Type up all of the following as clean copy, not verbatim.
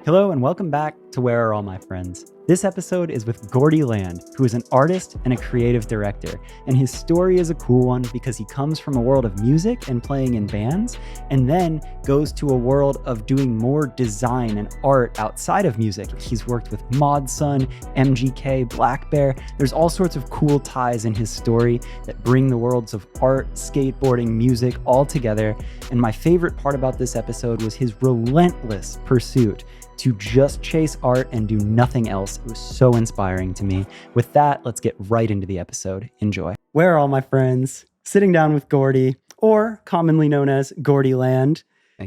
Hello and welcome back to Where Are All My Friends? This episode is with Gordyland, who is an artist and a creative director. And his story is a cool one because he comes from a world of music and playing in bands, and then goes to a world of doing more design and art outside of music. He's worked with ModSun, MGK, Black Bear. There's all sorts of cool ties in his story that bring the worlds of art, skateboarding, music all together. And my favorite part about this episode was his relentless pursuit to just chase art and do nothing else. It was so inspiring to me. With that, let's get right into the episode. Enjoy. Where are all my friends? Sitting down with Gordy, or commonly known as Gordyland.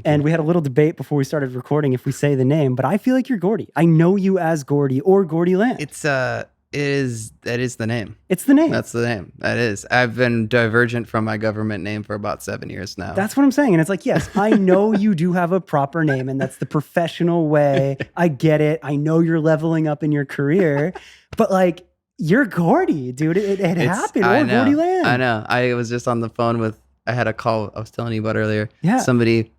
And we had a little debate before we started recording if we say the name, but I feel like you're Gordy. I know you as Gordy or Gordyland. That is the name. It's the name. That's the name. That is. I've been divergent from my government name for about 7 years now. That's what I'm saying. And it's like, yes, I know you do have a proper name and that's the professional way. I get it. I know you're leveling up in your career, but like, you're Gordy, dude. It happened. Or Gordyland. I know. I was just on the phone I had a call I was telling you about earlier. Yeah. Somebody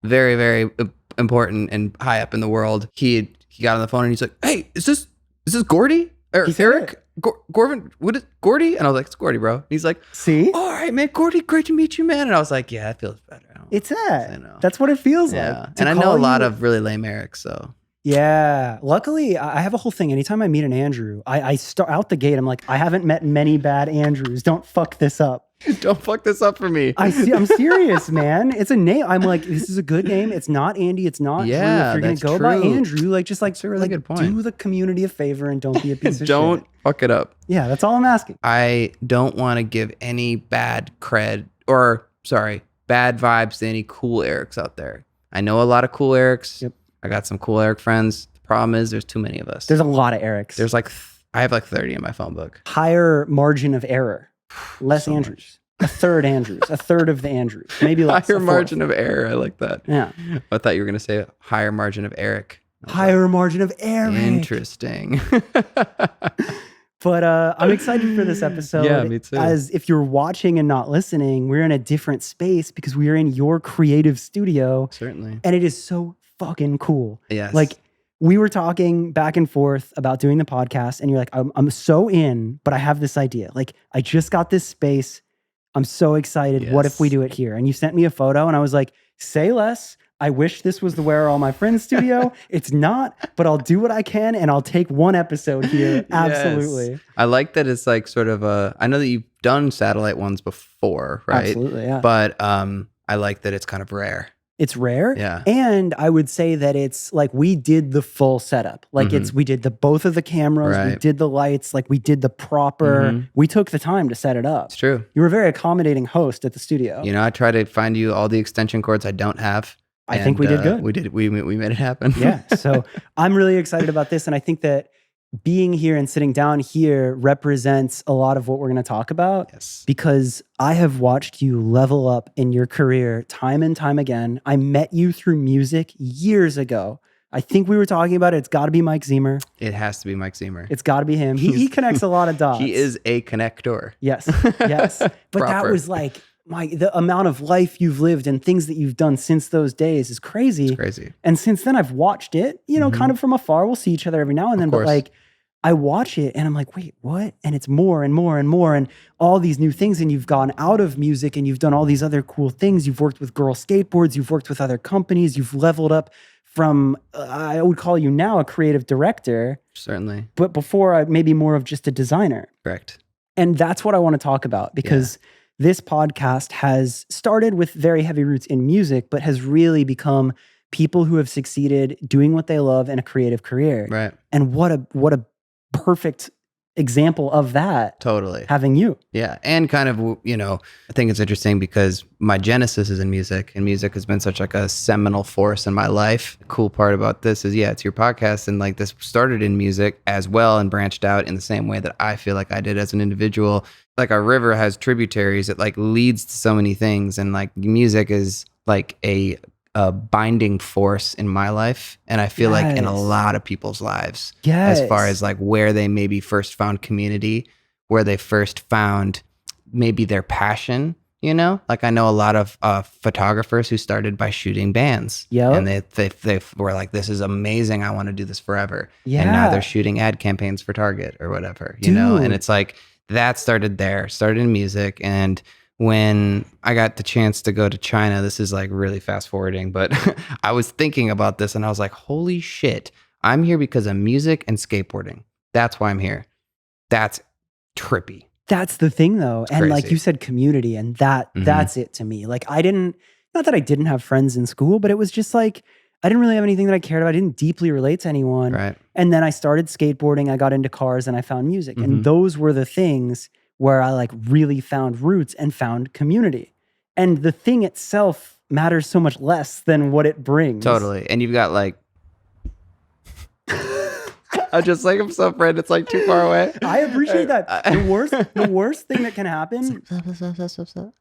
very, very important and high up in the world. He got on the phone and he's like, "Hey, is this Gordy? Or Eric? Gorvin? What is Gordy?" And I was like, "It's Gordy, bro." And he's like, "See? All right, man, Gordy, great to meet you, man." And I was like, "Yeah, that feels better." It's that. That's what it feels like. And I know a lot of really lame Erics, so. Yeah. Luckily, I have a whole thing. Anytime I meet an Andrew, I start out the gate. I'm like, I haven't met many bad Andrews. Don't fuck this up. Don't fuck this up for me. I'm serious, man. It's a name. I'm like, this is a good name. It's not Andy. It's not Drew. If you're going to go by Andrew, like, just like, that's a really good point. Do the community a favor and don't be a piece of shit. Don't fuck it up. Yeah, that's all I'm asking. I don't want to give any bad vibes to any cool Erics out there. I know a lot of cool Erics. Yep. I got some cool Eric friends. The problem is there's too many of us. There's a lot of Erics. There's I have 30 in my phone book. Higher margin of error. Less so Andrews. A third Andrews. A third of the Andrews. Maybe less. Higher margin of error. I like that. Yeah. I thought you were going to say higher margin of Eric. Higher margin of Eric. Interesting. But I'm excited for this episode. Yeah, me too. As if you're watching and not listening, we're in a different space because we are in your creative studio. Certainly. And it is so fucking cool. Yes. Like, we were talking back and forth about doing the podcast, and you're like, I'm so in, but I have this idea. Like, I just got this space. I'm so excited. Yes. What if we do it here? And you sent me a photo, and I was like, say less. I wish this was the Where Are All My Friends studio. It's not, but I'll do what I can, and I'll take one episode here. Absolutely. Yes. I like that it's like sort of I know that you've done satellite ones before, right? Absolutely, yeah. But I like that it's kind of rare. It's rare. Yeah. And I would say that it's like we did the full setup. Like we did both of the cameras, we did the lights, like we did the proper, we took the time to set it up. It's true. You were a very accommodating host at the studio. You know, I try to find you all the extension cords I don't have. I think we did good. We made it happen. Yeah. So I'm really excited about this. And I think that being here and sitting down here represents a lot of what we're going to talk about. Yes. Because I have watched you level up in your career time and time again. I met you through music years ago. I think we were talking about it. It's got to be Mike Zemer. It has to be Mike Zemer. It's got to be him. He connects a lot of dots. He is a connector. Yes. Yes. But that was like, the amount of life you've lived and things that you've done since those days is crazy. It's crazy. And since then I've watched it, kind of from afar. We'll see each other every now and then, but like I watch it and I'm like, wait, what? And it's more and more and more and all these new things. And you've gone out of music and you've done all these other cool things. You've worked with Girl Skateboards. You've worked with other companies. You've leveled up from, I would call you now a creative director. Certainly. But before, maybe more of just a designer. Correct. And that's what I want to talk about because this podcast has started with very heavy roots in music, but has really become people who have succeeded doing what they love in a creative career. Right. And what a perfect example of that. Totally. Having you. Yeah. And kind of, I think it's interesting because my genesis is in music, and music has been such like a seminal force in my life. The cool part about this is, it's your podcast, and like this started in music as well and branched out in the same way that I feel like I did as an individual. Like a river has tributaries, it like leads to so many things, and like music is like a binding force in my life, and I feel like in a lot of people's lives, as far as like where they maybe first found community, where they first found maybe their passion, You know, like I know a lot of photographers who started by shooting bands. Yep. And they were like, this is amazing. I want to do this forever. Yeah. And now they're shooting ad campaigns for Target or whatever, you know? And Dude. it's like that started in music. And when I got the chance to go to China, this is like really fast forwarding, but I was thinking about this and I was like, holy shit, I'm here because of music and skateboarding. That's why I'm here. That's trippy. That's the thing though. It's and crazy. like you said, community, and that's it to me. Like not that I didn't have friends in school, but it was just like, I didn't really have anything that I cared about. I didn't deeply relate to anyone. Right. And then I started skateboarding, I got into cars and I found music. And those were the things where I like really found roots and found community. And the thing itself matters so much less than what it brings. Totally. And you've got like, I'm just like, I'm so afraid it's like too far away. I appreciate that. The worst thing that can happen,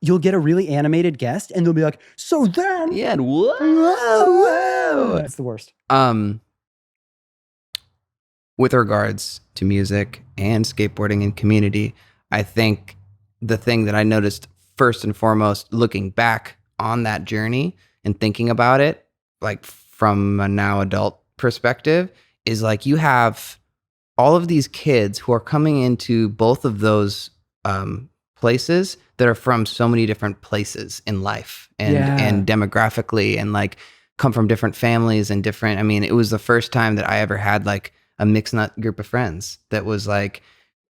you'll get a really animated guest and they'll be like, so then. Yeah, and whoa. That's the worst. With regards to music and skateboarding and community, I think the thing that I noticed first and foremost, looking back on that journey and thinking about it, like from a now adult perspective, is like you have all of these kids who are coming into both of those places that are from so many different places in life and demographically, and like come from different families and different. I mean, it was the first time that I ever had like a mixed nut group of friends that was like,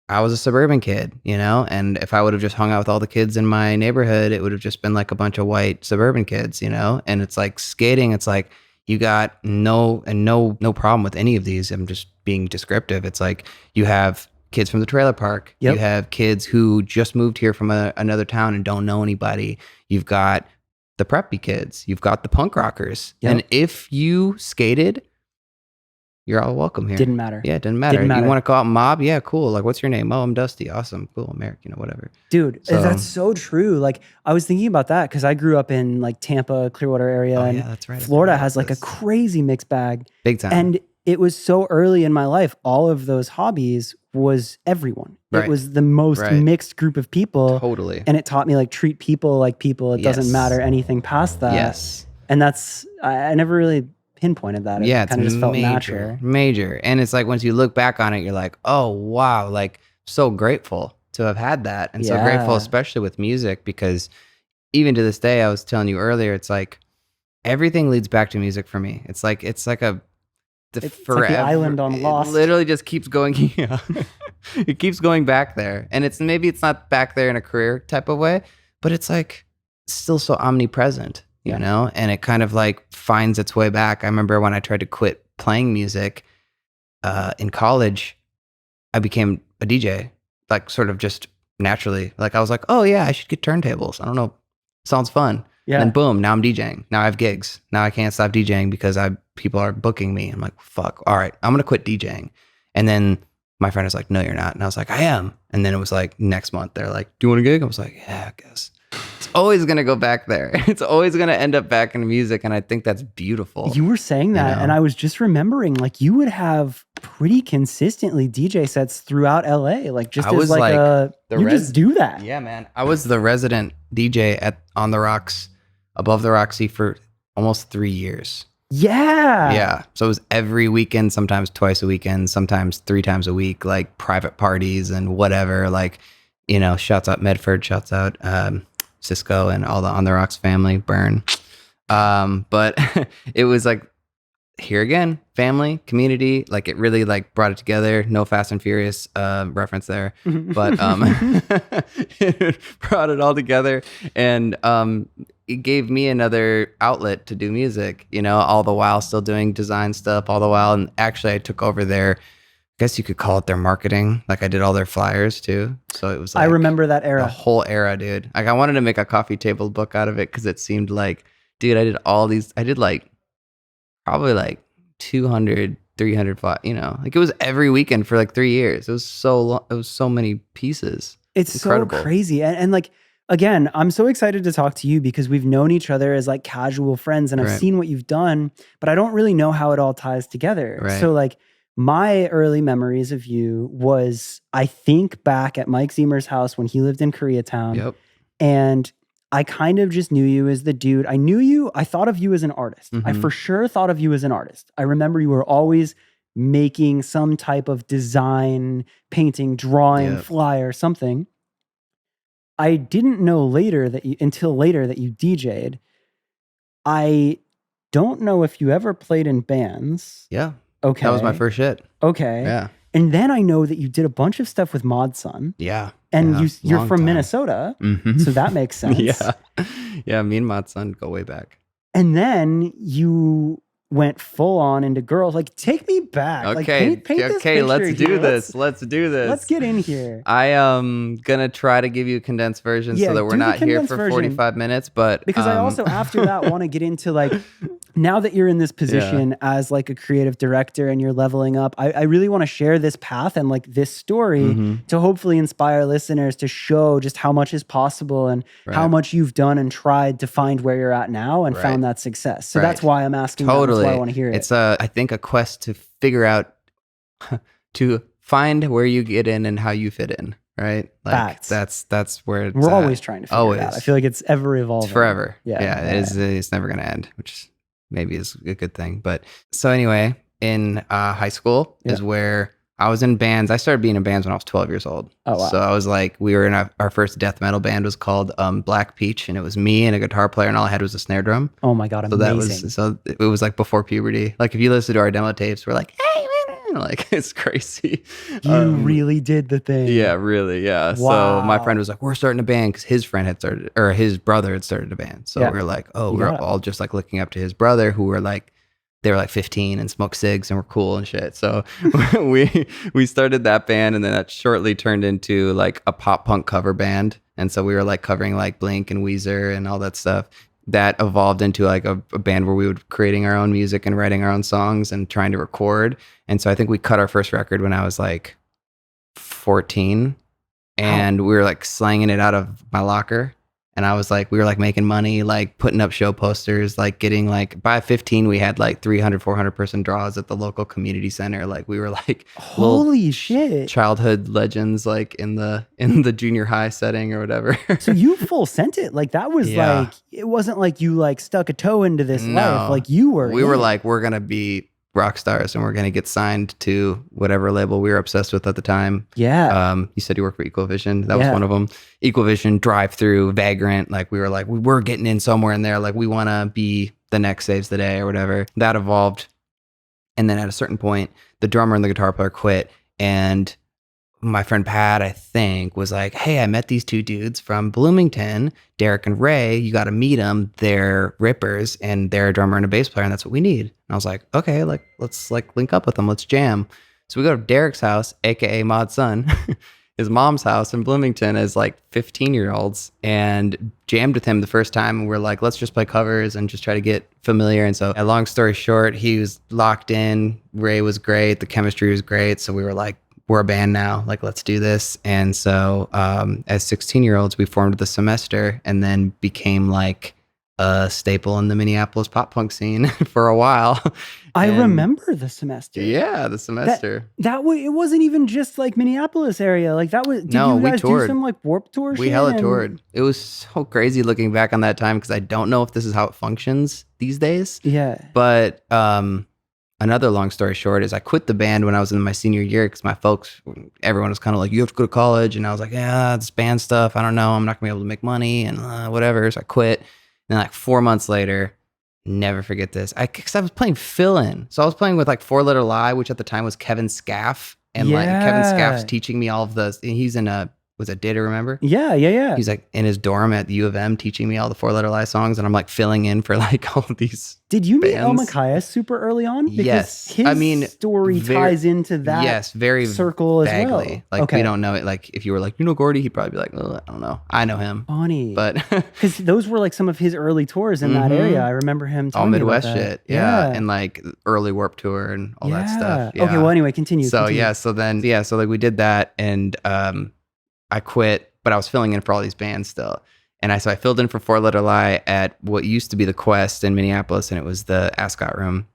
I was a suburban kid, you know, and if I would have just hung out with all the kids in my neighborhood, it would have just been like a bunch of white suburban kids, you know. And it's like skating, it's like you got no problem with any of these. I'm just being descriptive. It's like you have kids from the trailer park. Yep. You have kids who just moved here from another town and don't know anybody. You've got the preppy kids. You've got the punk rockers. Yep. And if you skated, you're all welcome here. Didn't matter. Yeah, it didn't matter. Didn't matter. You want to call out mob? Yeah, cool. Like, what's your name? Oh, I'm Dusty. Awesome. Cool. American, you know, whatever. Dude, So- that's so true. Like I was thinking about that because I grew up in like Tampa, Clearwater area, Oh, and yeah, that's right. Florida has like a crazy mixed bag. big time. And it was so early in my life, all of those hobbies was everyone. Right. It was the most Right. mixed group of people. Totally. And it taught me like treat people like people. It Yes. doesn't matter anything past that. Yes. And that's, I never really pinpointed that. It Yeah, it's kind of just felt major, natural. major. And it's like once you look back on it, you're like, oh wow, like so grateful to have had that, and so grateful, Yeah. especially with music, because even to this day, I was telling you earlier, it's like everything leads back to music for me. It's like It's like the island on It Lost. literally just keeps going. Yeah, it keeps going back there, and maybe it's not back there in a career type of way, but it's like still so omnipresent. You Yeah. know, and it kind of like finds its way back. I remember when I tried to quit playing music in college, I became a DJ, like sort of just naturally. Like I was like, oh yeah, I should get turntables. I don't know, sounds fun. Yeah. And boom, now I'm DJing. Now I have gigs. Now I can't stop DJing because people are booking me. I'm like, fuck, all right, I'm gonna quit DJing. And then my friend was like, no, you're not. And I was like, I am. And then it was like next month, they're like, do you want a gig? I was like, yeah, I guess. It's always going to go back there. It's always going to end up back in music. And I think that's beautiful. You were saying that, know? and I was just remembering, like you would have pretty consistently DJ sets throughout LA, like just I as was like like a the you just do that. Yeah, man. I was the resident DJ on the Rocks, above the Roxy, for almost 3 years. Yeah. Yeah. So it was every weekend, sometimes twice a weekend, sometimes 3 times a week, like private parties and whatever. Like, you know, shouts out Medford, shouts out Cisco and all the On the Rocks family, burn. But it was like, here again, family, community, like it really like brought it together. No Fast and Furious reference there, but it brought it all together, and it gave me another outlet to do music, you know, all the while still doing design stuff, all the while. And actually I took over their, I guess you could call it their marketing. Like I did all their flyers too. So it was like I remember that the era. whole era, dude. Like I wanted to make a coffee table book out of it because it seemed like, dude, I did like probably like 200, 300, you know, like it was every weekend for like 3 years. It was so long. It was so many pieces. It's incredible. so crazy. And like, again, I'm so excited to talk to you because we've known each other as like casual friends, and I've Right. seen what you've done, but I don't really know how it all ties together. Right. So like my early memories of you was, I think back at Mike Ziemer's house when he lived in Koreatown. Yep. And I kind of just knew you as the dude. I thought of you as an artist. I Mhm. for sure thought of you as an artist. I remember you were always making some type of design, painting, drawing, Yep. flyer, something. I didn't know until later that you DJ'd. I don't know if you ever played in bands. Yeah. Okay. That was my first shit. Okay. Yeah. And then I know that you did a bunch of stuff with ModSun. Yeah. And Yeah. you're Long from time. Minnesota. Mhm. So that makes sense. Yeah. Yeah. Me and ModSun go way back. And then you went full on into girls. Like, take me back. Like, Okay. paint this Okay. picture Let's do here. this. Let's do this. Let's get in here. I am gonna try to give you a condensed version Yeah, so that do we're the not here condensed for version. 45 minutes. But Because I also, after that, want to get into like, now that you're in this position as like a creative director and you're leveling up, I really want to share this path and like this story to hopefully inspire listeners to show just how much is possible and how much you've done and tried to find where you're at now and found that success. So that's why I'm asking. Totally. That's why I want to hear it. It's I think a quest to figure out to find where you get in and how you fit in. Right. Like Facts. that's where it's we're at. always trying to figure it out. I feel like it's ever evolving. It's forever. Yeah. It's never going to end, which maybe is a good thing. But so anyway, in high school is where I was in bands. I started being in bands when I was 12 years old. Oh, wow. So I was like, we were in our first death metal band was called Black Peach, and it was me and a guitar player, and all I had was a snare drum. Oh my God, amazing. So it was like before puberty. Like if you listen to our demo tapes, we're like, hey, man, like it's crazy. You really did the thing. Yeah, really. Yeah. Wow. So my friend was like, we're starting a band because his friend had started, or his brother had started a band. So we were like, oh, we're all just like looking up to his brother who were like, they were like 15 and smoked cigs and were cool and shit. So we started that band, and then that shortly turned into like a pop punk cover band. And so we were like covering like Blink and Weezer and all that stuff. That evolved into like a band where we would creating our own music and writing our own songs and trying to record. And so I think we cut our first record when I was like 14, and we were like slanging it out of my locker. And I was like, we were like making money, like putting up show posters, like getting like by 15, we had like 300, 400 person draws at the local community center. Like we were like, holy shit, childhood legends, like in the junior high setting or whatever. So you full sent it. Like that was like, it wasn't like you like stuck a toe into this life. Like we were like, we're going to be rock stars and we're going to get signed to whatever label we were obsessed with at the time. Yeah. You said you worked for Equal Vision. That was one of them. Equal Vision, Drive Through, Vagrant. Like we were like, we're getting in somewhere in there. Like we want to be the next Saves the Day or whatever. That evolved. And then at a certain point, the drummer and the guitar player quit. And my friend Pat, I think, was like, hey, I met these two dudes from Bloomington, Derek and Ray. You got to meet them. They're rippers, and they're a drummer and a bass player, and that's what we need. And I was like, okay, like let's like link up with them. Let's jam. So we go to Derek's house, aka ModSun, his mom's house in Bloomington as like 15-year-olds, and jammed with him the first time. And we're like, let's just play covers and just try to get familiar. And so, a long story short, he was locked in. Ray was great. The chemistry was great. So we were like, we're a band now, like let's do this. And so as 16-year-olds, we formed the Semester and then became like a staple in the Minneapolis pop punk scene for a while. I remember the Semester. Yeah, the Semester. That way, it wasn't even just like Minneapolis area. Like that was, did you guys do some like Warped Tour We hella toured. It was so crazy looking back on that time because I don't know if this is how it functions these days. Yeah. But another long story short is I quit the band when I was in my senior year because my folks, everyone was kind of like, you have to go to college. And I was like, yeah, this band stuff, I don't know. I'm not going to be able to make money and whatever. So I quit. And like 4 months later, never forget this. Because I was playing fill-in. So I was playing with like Four Letter Lie, which at the time was Kevin Scaff. And like Kevin Scaff's teaching me all of the, he's in was it Data, remember? Yeah. He's like in his dorm at the U of M teaching me all the Four Letter Lie songs, and I'm like filling in for like all these. Did you meet El bands. Macias super early on? Because yes. his story ties into that very circle vaguely. As well. Like we don't know it. Like if you were like, you know Gordy, he'd probably be like, oh, I don't know. I know him. Funny. But because those were like some of his early tours in that area. I remember him telling all Midwest me about that. shit. Yeah. And like early Warped Tour and all that stuff. Yeah. Okay, well anyway, continue. So so like we did that, and I quit. But I was filling in for all these bands still. And I filled in for Four Letter Lie at what used to be the Quest in Minneapolis, and it was the Ascot Room.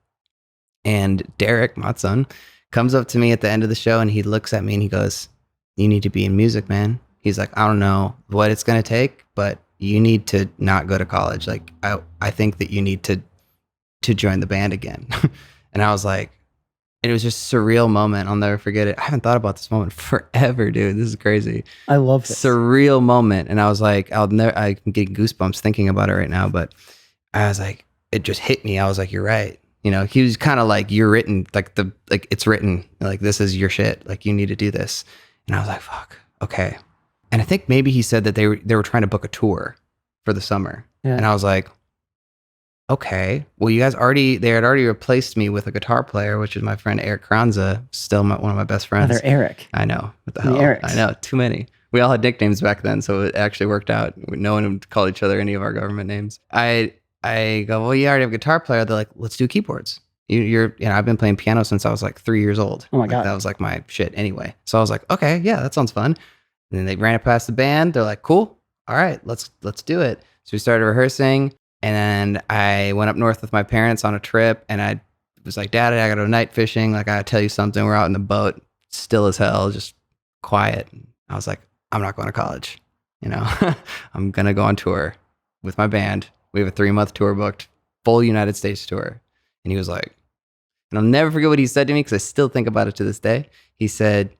And Derek, ModSun, comes up to me at the end of the show, and he looks at me and he goes, you need to be in music, man. He's like, I don't know what it's going to take, but you need to not go to college. Like, I think that you need to join the band again. And I was like, it was just a surreal moment. I'll never forget it. I haven't thought about this moment forever, dude. This is crazy. I love this. Surreal moment. And I was like, I'm getting goosebumps thinking about it right now. But I was like, it just hit me. I was like, you're right. You know, he was kind of like, you're written, like it's written, like, this is your shit. Like, you need to do this. And I was like, fuck, okay. And I think maybe he said that they were trying to book a tour for the summer. Yeah. And I was like, okay, well, they had already replaced me with a guitar player, which is my friend Eric Kranza, still one of my best friends. Another Eric. I know. What the hell? Erics. I know. Too many. We all had nicknames back then, so it actually worked out. No one would call each other any of our government names. I go, well, you already have a guitar player. They're like, let's do keyboards. I've been playing piano since I was like 3 years old. Oh my God. That was like my shit anyway. So I was like, okay, yeah, that sounds fun. And then they ran it past the band. They're like, cool. All right, let's do it. So we started rehearsing. And I went up north with my parents on a trip, and I was like, Dad, I got to go night fishing. Like, I got to tell you something. We're out in the boat, still as hell, just quiet. I was like, I'm not going to college. You know, I'm going to go on tour with my band. We have a 3-month tour booked, full United States tour. And he was like, and I'll never forget what he said to me because I still think about it to this day. He said,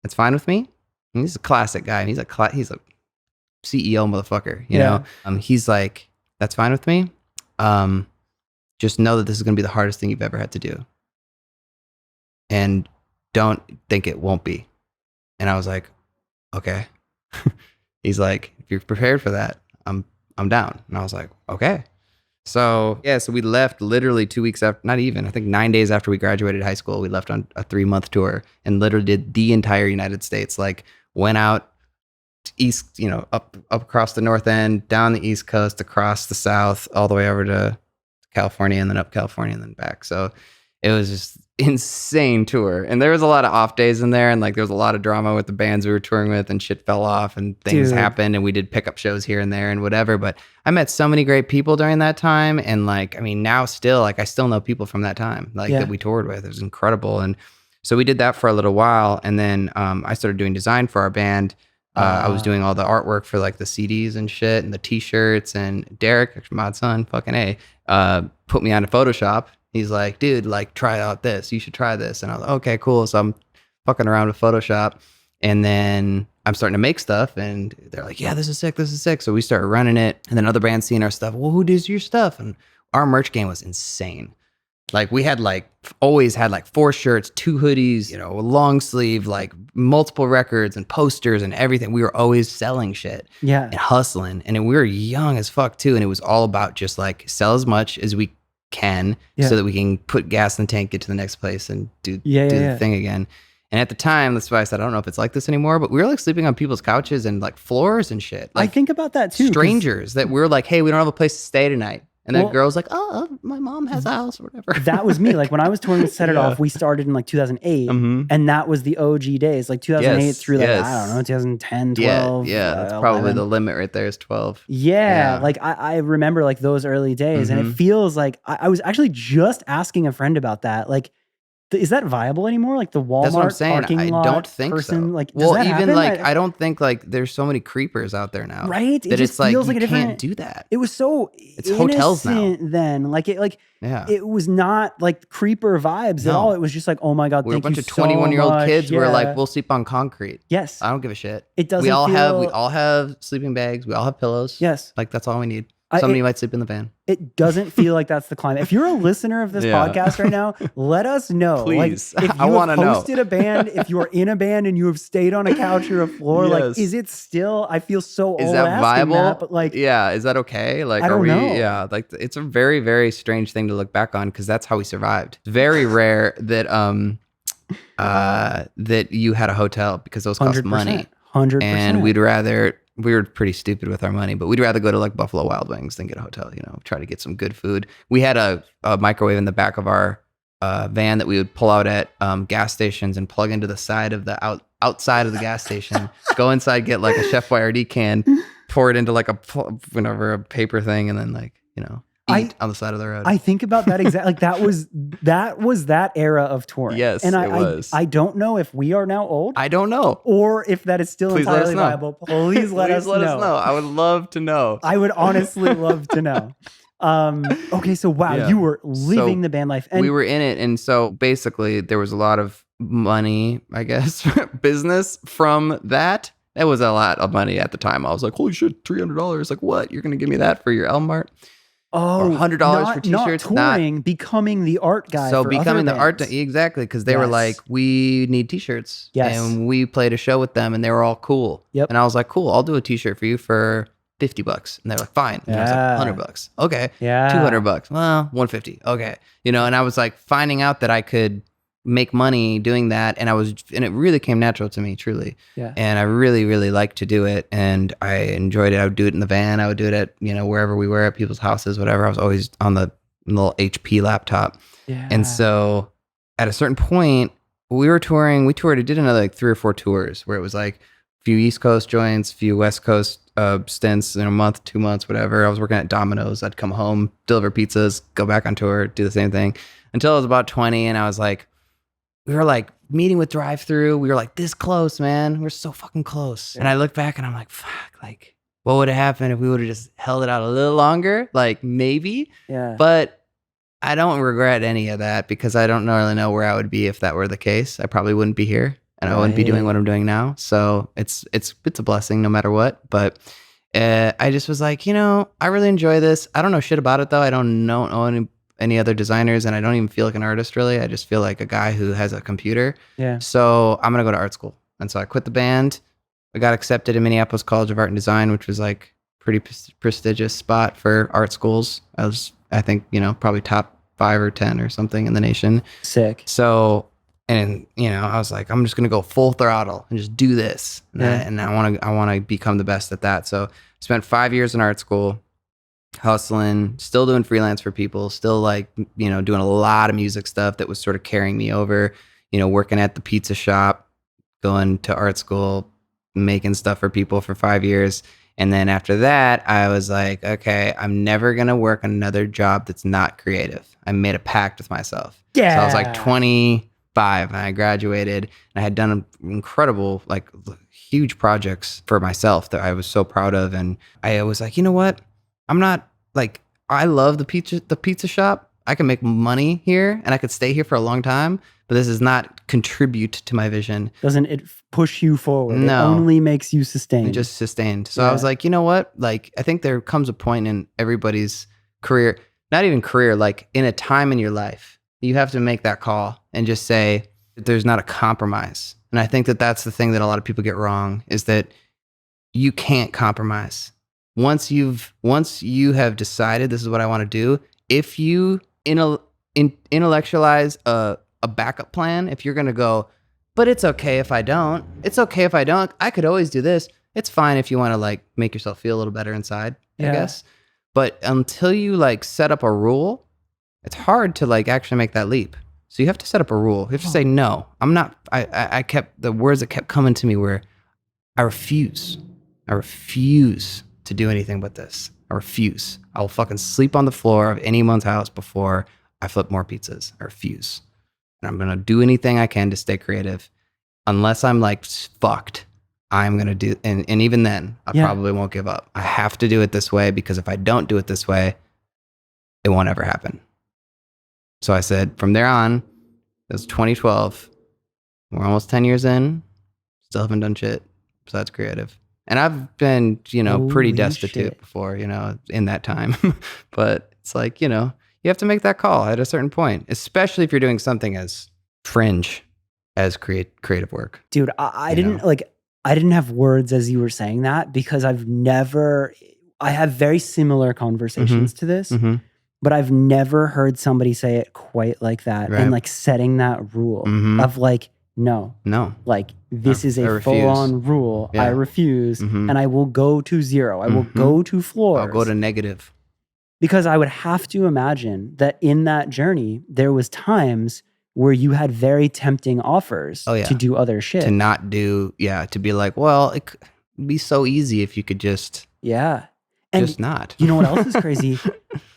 that's fine with me. And he's a classic guy. And he's a CEO motherfucker, you know? He's like, that's fine with me. Just know that this is going to be the hardest thing you've ever had to do. And don't think it won't be. And I was like, okay. He's like, if you're prepared for that, I'm down. And I was like, okay. So we left literally 2 weeks after, not even, I think 9 days after we graduated high school. We left on a 3-month tour and literally did the entire United States. Like, went out east, you know, up across the north end, down the east coast, across the south, all the way over to California, and then up California and then back. So it was just insane tour. And there was a lot of off days in there, and like there was a lot of drama with the bands we were touring with, and shit fell off and things happened, and we did pickup shows here and there and whatever. But I met so many great people during that time. And like, I mean, now still, like, I still know people from that time, like that we toured with. It was incredible. And so we did that for a little while. And then I started doing design for our band. I was doing all the artwork for like the CDs and shit and the t-shirts, and Derek, ModSun, fucking A, put me on Photoshop. He's like, dude, like, try out this. You should try this. And I was like, okay, cool. So I'm fucking around with Photoshop, and then I'm starting to make stuff, and they're like, yeah, this is sick. This is sick. So we started running it, and then other bands seeing our stuff. Well, who does your stuff? And our merch game was insane. Like, we had always had 4 shirts, 2 hoodies, you know, a long sleeve, like multiple records and posters and everything. We were always selling shit and hustling. And we were young as fuck too. And it was all about just like sell as much as we can so that we can put gas in the tank, get to the next place, and do the thing again. And at the time, that's why I said, I don't know if it's like this anymore, but we were like sleeping on people's couches and like floors and shit. Like, I think about that too. Strangers that we're like, hey, we don't have a place to stay tonight. And that girl's like, oh, my mom has a house or whatever. That was me. Like, when I was touring with Set It Off, we started in like 2008. And that was the OG days, like 2008 through like, I don't know, 2010, 12. Yeah, that's probably the limit right there is 12. Yeah. Like, I remember like those early days. And it feels like I was actually just asking a friend about that. Like, is that viable anymore? Like the Walmart That's what I'm saying. parking lot I don't think person, so. Like, well, even happen? like, I don't think like there's so many creepers out there now, right? That it's like you can't do that. It was so it's hotels now. Then, it was not like creeper vibes at all. It was just like, oh my God, we're a bunch of 21-year-old kids. Yeah. We're like, we'll sleep on concrete. Yes, I don't give a shit. It doesn't. We all have sleeping bags. We all have pillows. Yes, like that's all we need. Somebody might sleep in the van. It doesn't feel like that's the climate. If you're a listener of this podcast right now, let us know. Please. Like, if you have hosted a band, if you are in a band and you have stayed on a couch or a floor, like, is it still, I feel so old. Is that viable? That, but like, is that okay? Like, I don't know. Yeah. Like, it's a very, very strange thing to look back on, because that's how we survived. It's very rare that, that you had a hotel, because those cost money. 100%. And we were pretty stupid with our money, but we'd rather go to like Buffalo Wild Wings than get a hotel, you know, try to get some good food. We had a microwave in the back of our van that we would pull out at gas stations and plug into the side of the outside of the gas station, go inside, get like a Chef Boyardee can, pour it into like a paper thing, and then like, you know. eat on the side of the road. I think about that exactly. Like that was that era of touring. Yes, and it was. I don't know if we are now old. I don't know. Or if that is still Please let us entirely know. viable. Please let us know. I would love to know. I would honestly love to know. Okay, so wow, Yeah. you were living the band life. And we were in it. And so basically there was a lot of money, I guess, business from that. That was a lot of money at the time. I was like, holy shit, $300. Like, what? You're going to give me that for your Elm Mart? or $100 for t-shirts? Not touring, becoming the art guy. So for becoming other the art, bands. exactly, because they were like, we need t-shirts. Yes. And we played a show with them and they were all cool. Yep. And I was like, cool, I'll do a t-shirt for you for $50. And they're like, fine. And I was like, $100. Okay. Yeah. $200. Well, $150. Okay. And I was like finding out that I could make money doing that. And it really came natural to me, truly. Yeah. And I really, really liked to do it. And I enjoyed it. I would do it in the van. I would do it at, wherever we were, at people's houses, whatever. I was always on the little HP laptop. Yeah. And so at a certain point, we were touring. We toured. I did another like 3 or 4 tours where it was like a few East Coast joints, a few West Coast stints in a month, 2 months, whatever. I was working at Domino's. I'd come home, deliver pizzas, go back on tour, do the same thing until I was about 20. And I was like, we were like meeting with drive-through. We were like this close, man. We're so fucking close. Yeah. And I look back and I'm like, fuck, like what would have happened if we would have just held it out a little longer? Like maybe. Yeah. But I don't regret any of that because I don't really know where I would be if that were the case. I probably wouldn't be here and I wouldn't be doing what I'm doing now. So it's a blessing no matter what. But I just was like, I really enjoy this. I don't know shit about it though. I don't know any other designers and I don't even feel like an artist really. I just feel like a guy who has a computer. Yeah. So I'm going to go to art school. And so I quit the band. I got accepted in Minneapolis College of Art and Design, which was like pretty prestigious spot for art schools. I think, probably top 5 or 10 or something in the nation. Sick. So, and I was like, I'm just going to go full throttle and just do this. And I want to become the best at that. So spent 5 years in art school, hustling, still doing freelance for people, still like, doing a lot of music stuff that was sort of carrying me over, working at the pizza shop, going to art school, making stuff for people for 5 years. And then after that, I was like, okay, I'm never going to work another job that's not creative. I made a pact with myself. Yeah. So I was like 25 and I graduated and I had done incredible, like huge projects for myself that I was so proud of. And I was like, you know what? I'm not like, I love the pizza shop. I can make money here and I could stay here for a long time, but this does not contribute to my vision. Doesn't it push you forward? No. It only makes you sustain. It just sustained. So I was like, you know what? Like, I think there comes a point in everybody's career, not even career, like in a time in your life, you have to make that call and just say that there's not a compromise. And I think that that's the thing that a lot of people get wrong is that you can't compromise. Once you have decided this is what I want to do, if you intellectualize a backup plan, if you're going to go, but it's okay if I don't, I could always do this. It's fine if you want to like make yourself feel a little better inside, I guess. But until you like set up a rule, it's hard to like actually make that leap. So you have to set up a rule. You have to say, no, I'm not, I kept, the words that kept coming to me were, I refuse to do anything but this. I refuse. I'll fucking sleep on the floor of anyone's house before I flip more pizzas. I refuse. And I'm going to do anything I can to stay creative. Unless I'm like fucked, I'm going to do, and even then, I probably won't give up. I have to do it this way because if I don't do it this way, it won't ever happen. So I said, from there on, it was 2012. We're almost 10 years in. Still haven't done shit besides creative. And I've been, pretty destitute before, in that time. But it's like, you have to make that call at a certain point, especially if you're doing something as fringe as creative work. Dude, I didn't have words as you were saying that because I have very similar conversations to this, but I've never heard somebody say it quite like that. Right. And like setting that rule of like, no, like this is a full-on rule. I refuse, and I will go to zero. I will go to floors. I'll go to negative. Because I would have to imagine that in that journey, there was times where you had very tempting offers to do other shit. To not do, to be like, well, it could be so easy if you could just, and just not. You know what else is crazy?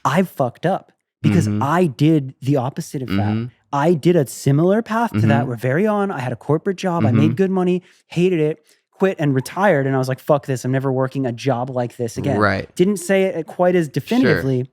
I fucked up because I did the opposite of that. I did a similar path to that. We're very on. I had a corporate job. I made good money, hated it, quit and retired. And I was like, fuck this. I'm never working a job like this again. Right. Didn't say it quite as definitively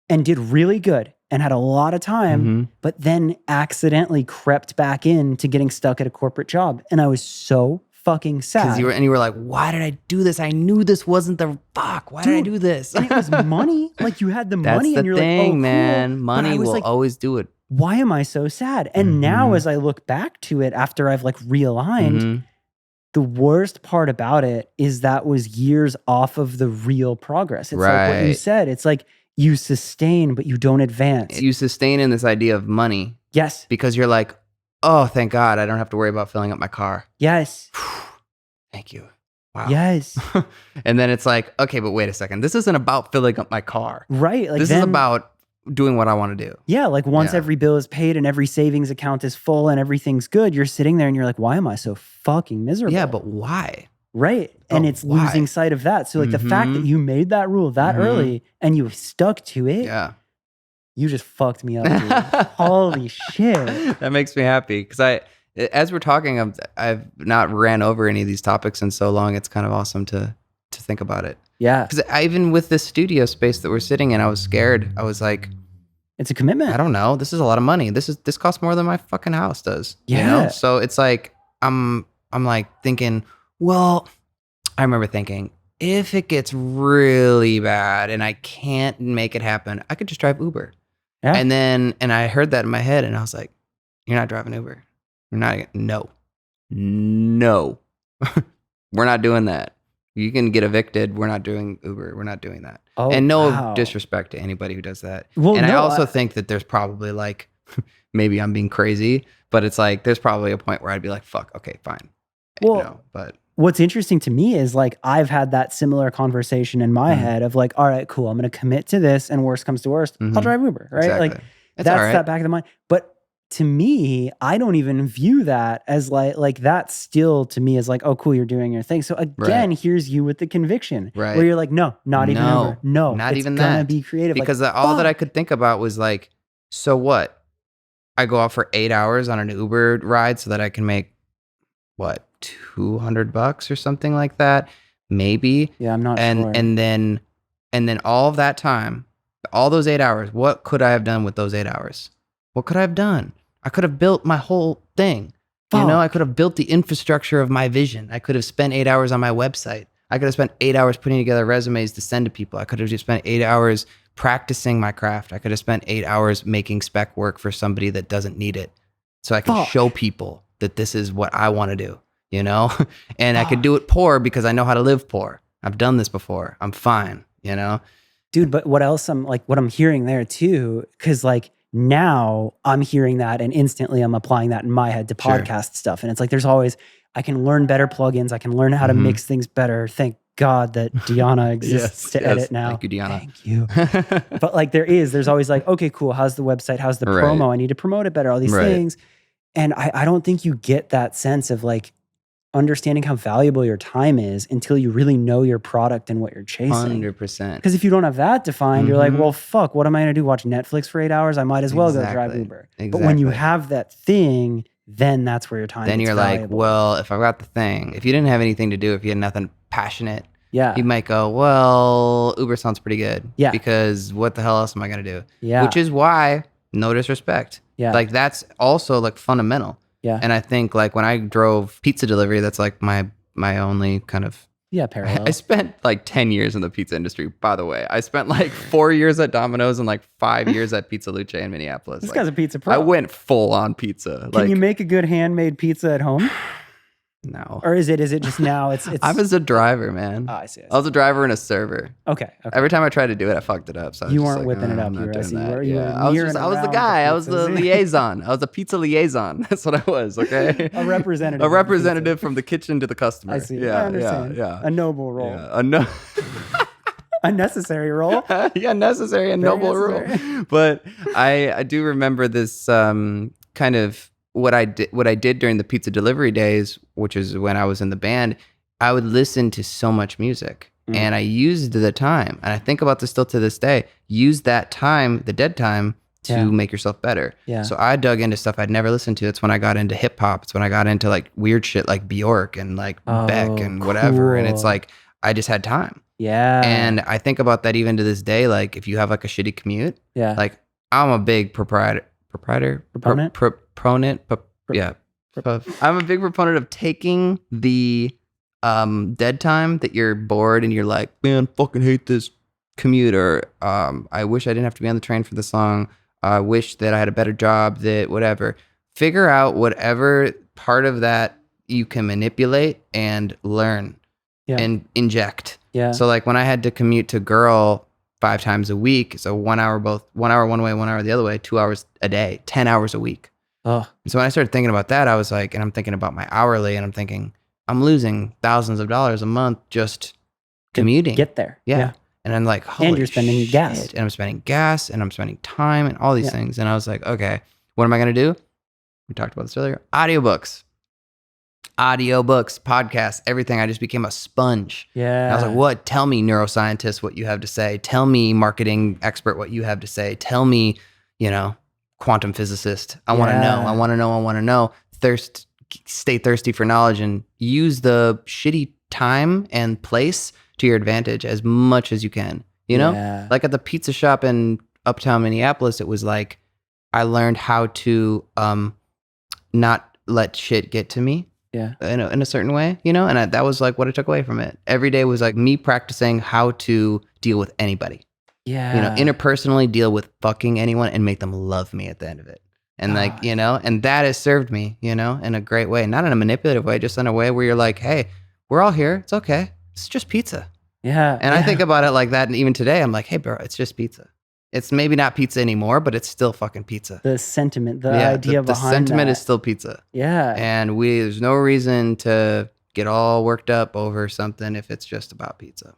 and did really good and had a lot of time, but then accidentally crept back into getting stuck at a corporate job. And I was so fucking sad. You were like, why did I do this? I knew this wasn't the fuck. Why did I do this? And it was money. Like you had the money and you're thing, like, oh, man. cool. Money will like, always do it. Why am I so sad? And now as I look back to it after I've like realigned, the worst part about it is that was years off of the real progress. It's like what you said. It's like you sustain, but you don't advance. You sustain in this idea of money. Yes. Because you're like, oh, thank God, I don't have to worry about filling up my car. Yes. Thank you. Wow. Yes. And then it's like, okay, but wait a second. This isn't about filling up my car. Right. Like this is about doing what I want to do. Yeah. Like once every bill is paid and every savings account is full and everything's good, you're sitting there and you're like, why am I so fucking miserable? Yeah, but why? Right. And it's losing sight of that. So like the fact that you made that rule that early and you stuck to it. Yeah. You just fucked me up, dude. Holy shit. That makes me happy because as we're talking, I've not ran over any of these topics in so long. It's kind of awesome to think about it. Yeah. Because even with this studio space that we're sitting in, I was scared. I was like, it's a commitment. I don't know. This is a lot of money. This costs more than my fucking house does. Yeah. You know? So it's like, I'm like thinking, well, I remember thinking, if it gets really bad and I can't make it happen, I could just drive Uber. Yeah. And I heard that in my head and I was like, you're not driving Uber. You're not. No. We're not doing that. You can get evicted. We're not doing Uber. We're not doing that. Oh, and no disrespect to anybody who does that. Well, and I also think that there's probably like, maybe I'm being crazy, but it's like, there's probably a point where I'd be like, fuck, okay, fine. Well, you know, but what's interesting to me is like, I've had that similar conversation in my head of like, all right, cool. I'm going to commit to this and worst comes to worst, I'll drive Uber, right? Exactly. Like that's that back of the mind. But to me, I don't even view that as like that still to me is like, oh, cool, you're doing your thing. So again, here's you with the conviction where you're like, no, not even Uber. No, not even gonna that. Be creative. Because like, all that I could think about was like, so what? I go out for 8 hours on an Uber ride so that I can make what, $200 or something like that, maybe. Yeah, I'm not sure. And then all of that time, all those 8 hours, what could I have done with those 8 hours? What could I have done? I could have built my whole thing. You know, I could have built the infrastructure of my vision. I could have spent 8 hours on my website. I could have spent 8 hours putting together resumes to send to people. I could have just spent 8 hours practicing my craft. I could have spent 8 hours making spec work for somebody that doesn't need it. So I can show people that this is what I want to do, you know? And I could do it poor because I know how to live poor. I've done this before. I'm fine, you know? Dude, but what else what I'm hearing there too, because like, now I'm hearing that and instantly I'm applying that in my head to podcast stuff. And it's like, there's always, I can learn better plugins. I can learn how to mix things better. Thank God that Deanna exists to edit now. Thank you, Deanna. Thank you. But like there's always like, okay, cool. How's the website? How's the promo? I need to promote it better. All these things. And I don't think you get that sense of like understanding how valuable your time is until you really know your product and what you're chasing. 100%. Because if you don't have that defined, you're like, well, fuck, what am I going to do? Watch Netflix for 8 hours? I might as well go drive Uber. But when you have that thing, then that's where your time is Then you're valuable. like, well, if I've got the thing, if you didn't have anything to do, if you had nothing passionate, yeah, you might go, well, Uber sounds pretty good. Yeah. Because what the hell else am I going to do? Yeah. Which is why, no disrespect. Yeah. Like that's also like fundamental. Yeah. And I think like when I drove pizza delivery, that's like my only kind of parallel. I spent like 10 years in the pizza industry, by the way. I spent like 4 years at Domino's and like 5 years at Pizza Luce in Minneapolis. This guy's a pizza pro. I went full on pizza. Can you make a good handmade pizza at home? No. Or is it just now it's I was a driver, man. Oh, I see. I was a driver and a server. Okay. Every time I tried to do it, I fucked it up. So you weren't whipping it up. You were I was the guy. I was the liaison. I was a pizza liaison. That's what I was. Okay. A representative. A representative from the kitchen to the customer. I see. Yeah, I understand. Yeah. A noble role. Yeah. A necessary role. Yeah, necessary and noble role. But I do remember this kind of what I did during the pizza delivery days, which is when I was in the band. I would listen to so much music. And I used the time, and I think about this still to this day, use that time, the dead time, to make yourself better. Yeah. So I dug into stuff I'd never listened to. It's when I got into hip hop. It's when I got into like weird shit like Bjork and like Beck and whatever. And it's like, I just had time. Yeah. And I think about that even to this day. Like if you have like a shitty commute, like I'm a big proponent. I'm a big proponent of taking the dead time that you're bored and you're like, man, fucking hate this commute, or I wish I didn't have to be on the train for this long. I wish that I had a better job, that whatever. Figure out whatever part of that you can manipulate and learn and inject. Yeah. So like when I had to commute to Girl 5 times a week, so 1 hour one way, 1 hour the other way, 2 hours a day, 10 hours a week. Oh. So when I started thinking about that, I was like, and I'm thinking about my hourly, and I'm thinking, I'm losing thousands of dollars a month just commuting. Get there. Yeah. And I'm like, holy and you're spending shit. gas. And I'm spending gas, and I'm spending time and all these things. And I was like, okay, what am I going to do? We talked about this earlier. Audiobooks, podcasts, everything. I just became a sponge. Yeah. And I was like, what? Tell me, neuroscientist, what you have to say. Tell me, marketing expert, what you have to say. Tell me, quantum physicist. I want to know. I want to know. Stay thirsty for knowledge and use the shitty time and place to your advantage as much as you can. Like at the pizza shop in Uptown Minneapolis, it was like I learned how to not let shit get to me. Yeah, in a certain way, and that was like what I took away from it. Every day was like me practicing how to deal with anybody. Yeah, interpersonally deal with fucking anyone and make them love me at the end of it. And like, and that has served me, in a great way, not in a manipulative way, just in a way where you're like, hey, we're all here. It's okay. It's just pizza. Yeah. And I think about it like that. And even today, I'm like, hey, bro, it's just pizza. It's maybe not pizza anymore, but it's still fucking pizza. The sentiment, the idea behind the sentiment is still pizza. Yeah. And there's no reason to get all worked up over something if it's just about pizza.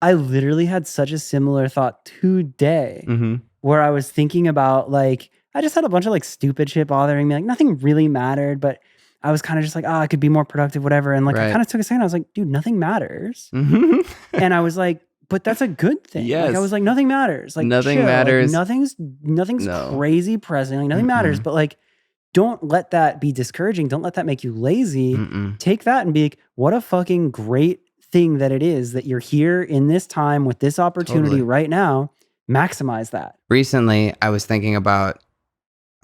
I literally had such a similar thought today where I was thinking about like, I just had a bunch of like stupid shit bothering me. Like nothing really mattered, but I was kind of just like, I could be more productive, whatever. And like, I kind of took a second. I was like, dude, nothing matters. And I was like, but that's a good thing. Yes. Like I was like, nothing matters. Like nothing chill. matters. Like, nothing's crazy pressing. Like nothing matters. But like, don't let that be discouraging. Don't let that make you lazy. Take that and be like, what a fucking great thing that it is that you're here in this time with this opportunity right now. Maximize that. Recently, I was thinking about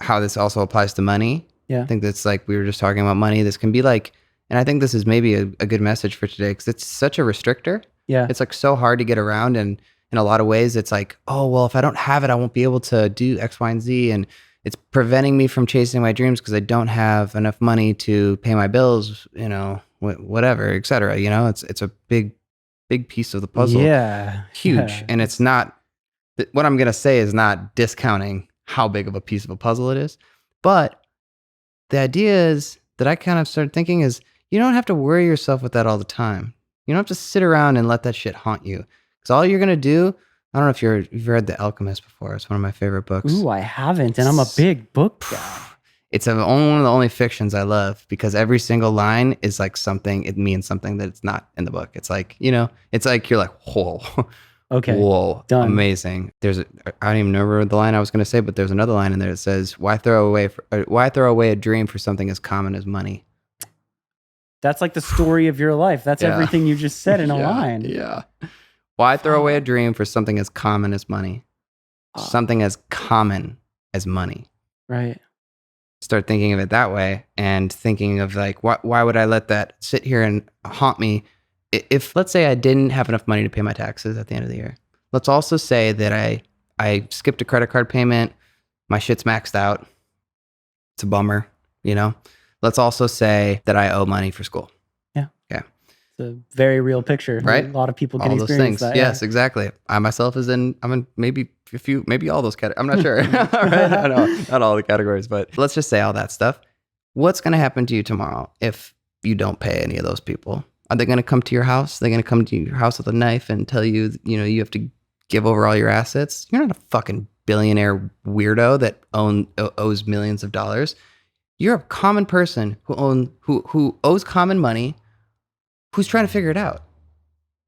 how this also applies to money. Yeah. I think that's like, we were just talking about money. This can be like, and I think this is maybe a good message for today because it's such a restrictor. Yeah. It's like so hard to get around. And in a lot of ways, it's like, oh, well, if I don't have it, I won't be able to do X, Y, and Z. And it's preventing me from chasing my dreams because I don't have enough money to pay my bills, whatever, et cetera. It's a big piece of the puzzle. Yeah. Huge. Yeah. And it's not, what I'm going to say is not discounting how big of a piece of a puzzle it is. But the idea is that I kind of started thinking is you don't have to worry yourself with that all the time. You don't have to sit around and let that shit haunt you. Because all you're going to do, I don't know if you've read The Alchemist before. It's one of my favorite books. Ooh, I haven't. And I'm a big book guy. It's one of the only fictions I love because every single line is like something, it means something that it's not in the book. It's like, it's like you're like, whoa. Okay. Whoa. Done. Amazing. I don't even remember the line I was going to say, but there's another line in there that says, why throw away a dream for something as common as money? That's like the story of your life. That's everything you just said in a line. Yeah. Why throw away a dream for something as common as money? Something as common as money. Right. Start thinking of it that way and thinking of like, why would I let that sit here and haunt me? If let's say I didn't have enough money to pay my taxes at the end of the year, let's also say that I skipped a credit card payment, my shit's maxed out. It's a bummer, Let's also say that I owe money for school. Yeah. Yeah. It's a very real picture. Right. A lot of people can experience that. Yes, exactly. I myself I'm in maybe all those categories. I'm not sure. Right? I know, not all the categories, but let's just say all that stuff. What's going to happen to you tomorrow if you don't pay any of those people? Are they going to come to your house? Are they going to come to your house with a knife and tell you, you have to give over all your assets? You're not a fucking billionaire weirdo that owes millions of dollars. You're a common person who owes common money, who's trying to figure it out.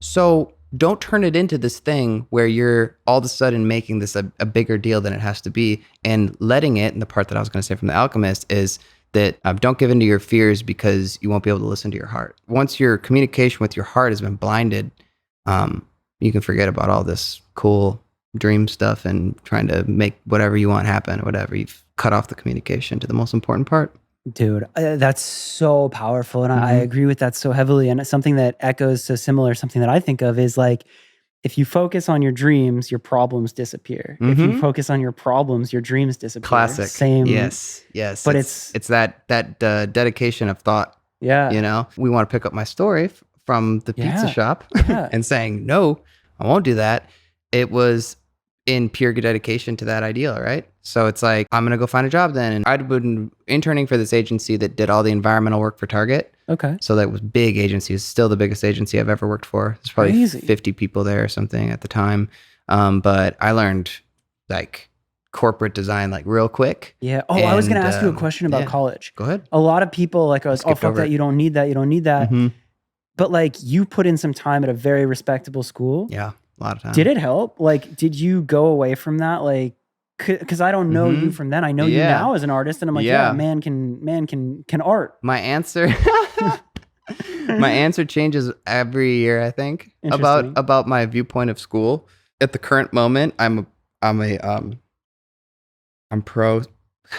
So don't turn it into this thing where you're all of a sudden making this a bigger deal than it has to be, and letting it. And the part that I was going to say from The Alchemist is that don't give in to your fears, because you won't be able to listen to your heart. Once your communication with your heart has been blinded, you can forget about all this cool dream stuff and trying to make whatever you want happen, or whatever. You've cut off the communication to the most important part. Dude, that's so powerful. And I agree with that so heavily. And it's something that echoes so similar. Something that I think of is like, if you focus on your dreams, your problems disappear. If you focus on your problems, your dreams disappear. Classic. Same. Yes. But it's that dedication of thought. Yeah. You know, we want to pick up my story from the pizza shop and saying, no, I won't do that. It was in pure dedication to that ideal, right? So it's like, I'm going to go find a job then. And I'd been interning for this agency that did all the environmental work for Target. Okay. So that was big agency. It's still the biggest agency I've ever worked for. There's probably 50 people there or something at the time. But I learned like corporate design like real quick. Yeah. Oh, I was going to ask you a question about college. Go ahead. A lot of people like us, oh, fuck that. You don't need that. You don't need that. But like you put in some time at a very respectable school. Yeah. A lot of time. Did it help? Like, did you go away from that? Like, because I don't know you from then. I know you now as an artist, and I'm like, man can art. My answer changes every year, I think, about my viewpoint of school. At the current moment, I'm pro.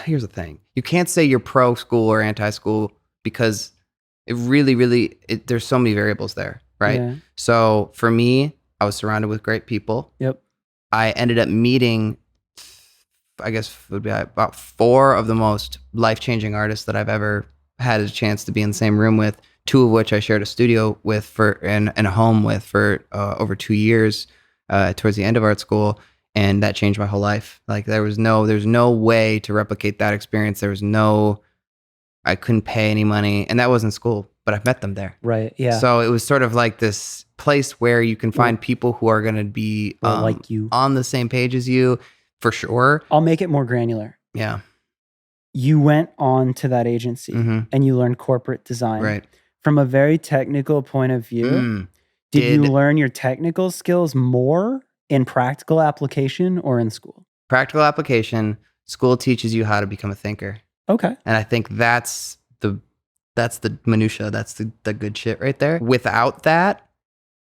Here's the thing: you can't say you're pro school or anti school, because it really there's so many variables there, right? Yeah. So for me, I was surrounded with great people. Yep. I ended up meeting, I guess it would be about 4 of the most life-changing artists that I've ever had a chance to be in the same room with, 2 of which I shared a studio with and a home with for over 2 years towards the end of art school. And that changed my whole life. Like there's no way to replicate that experience. I couldn't pay any money, and that wasn't school, but I've met them there. Right. Yeah. So it was sort of like this place where you can find people who are going to be like you, on the same page as you, for sure. I'll make it more granular. Yeah. You went on to that agency and you learned corporate design. Right. From a very technical point of view, did you learn your technical skills more in practical application or in school? Practical application. School teaches you how to become a thinker. Okay. And I think that's the minutia. That's the good shit right there. Without that,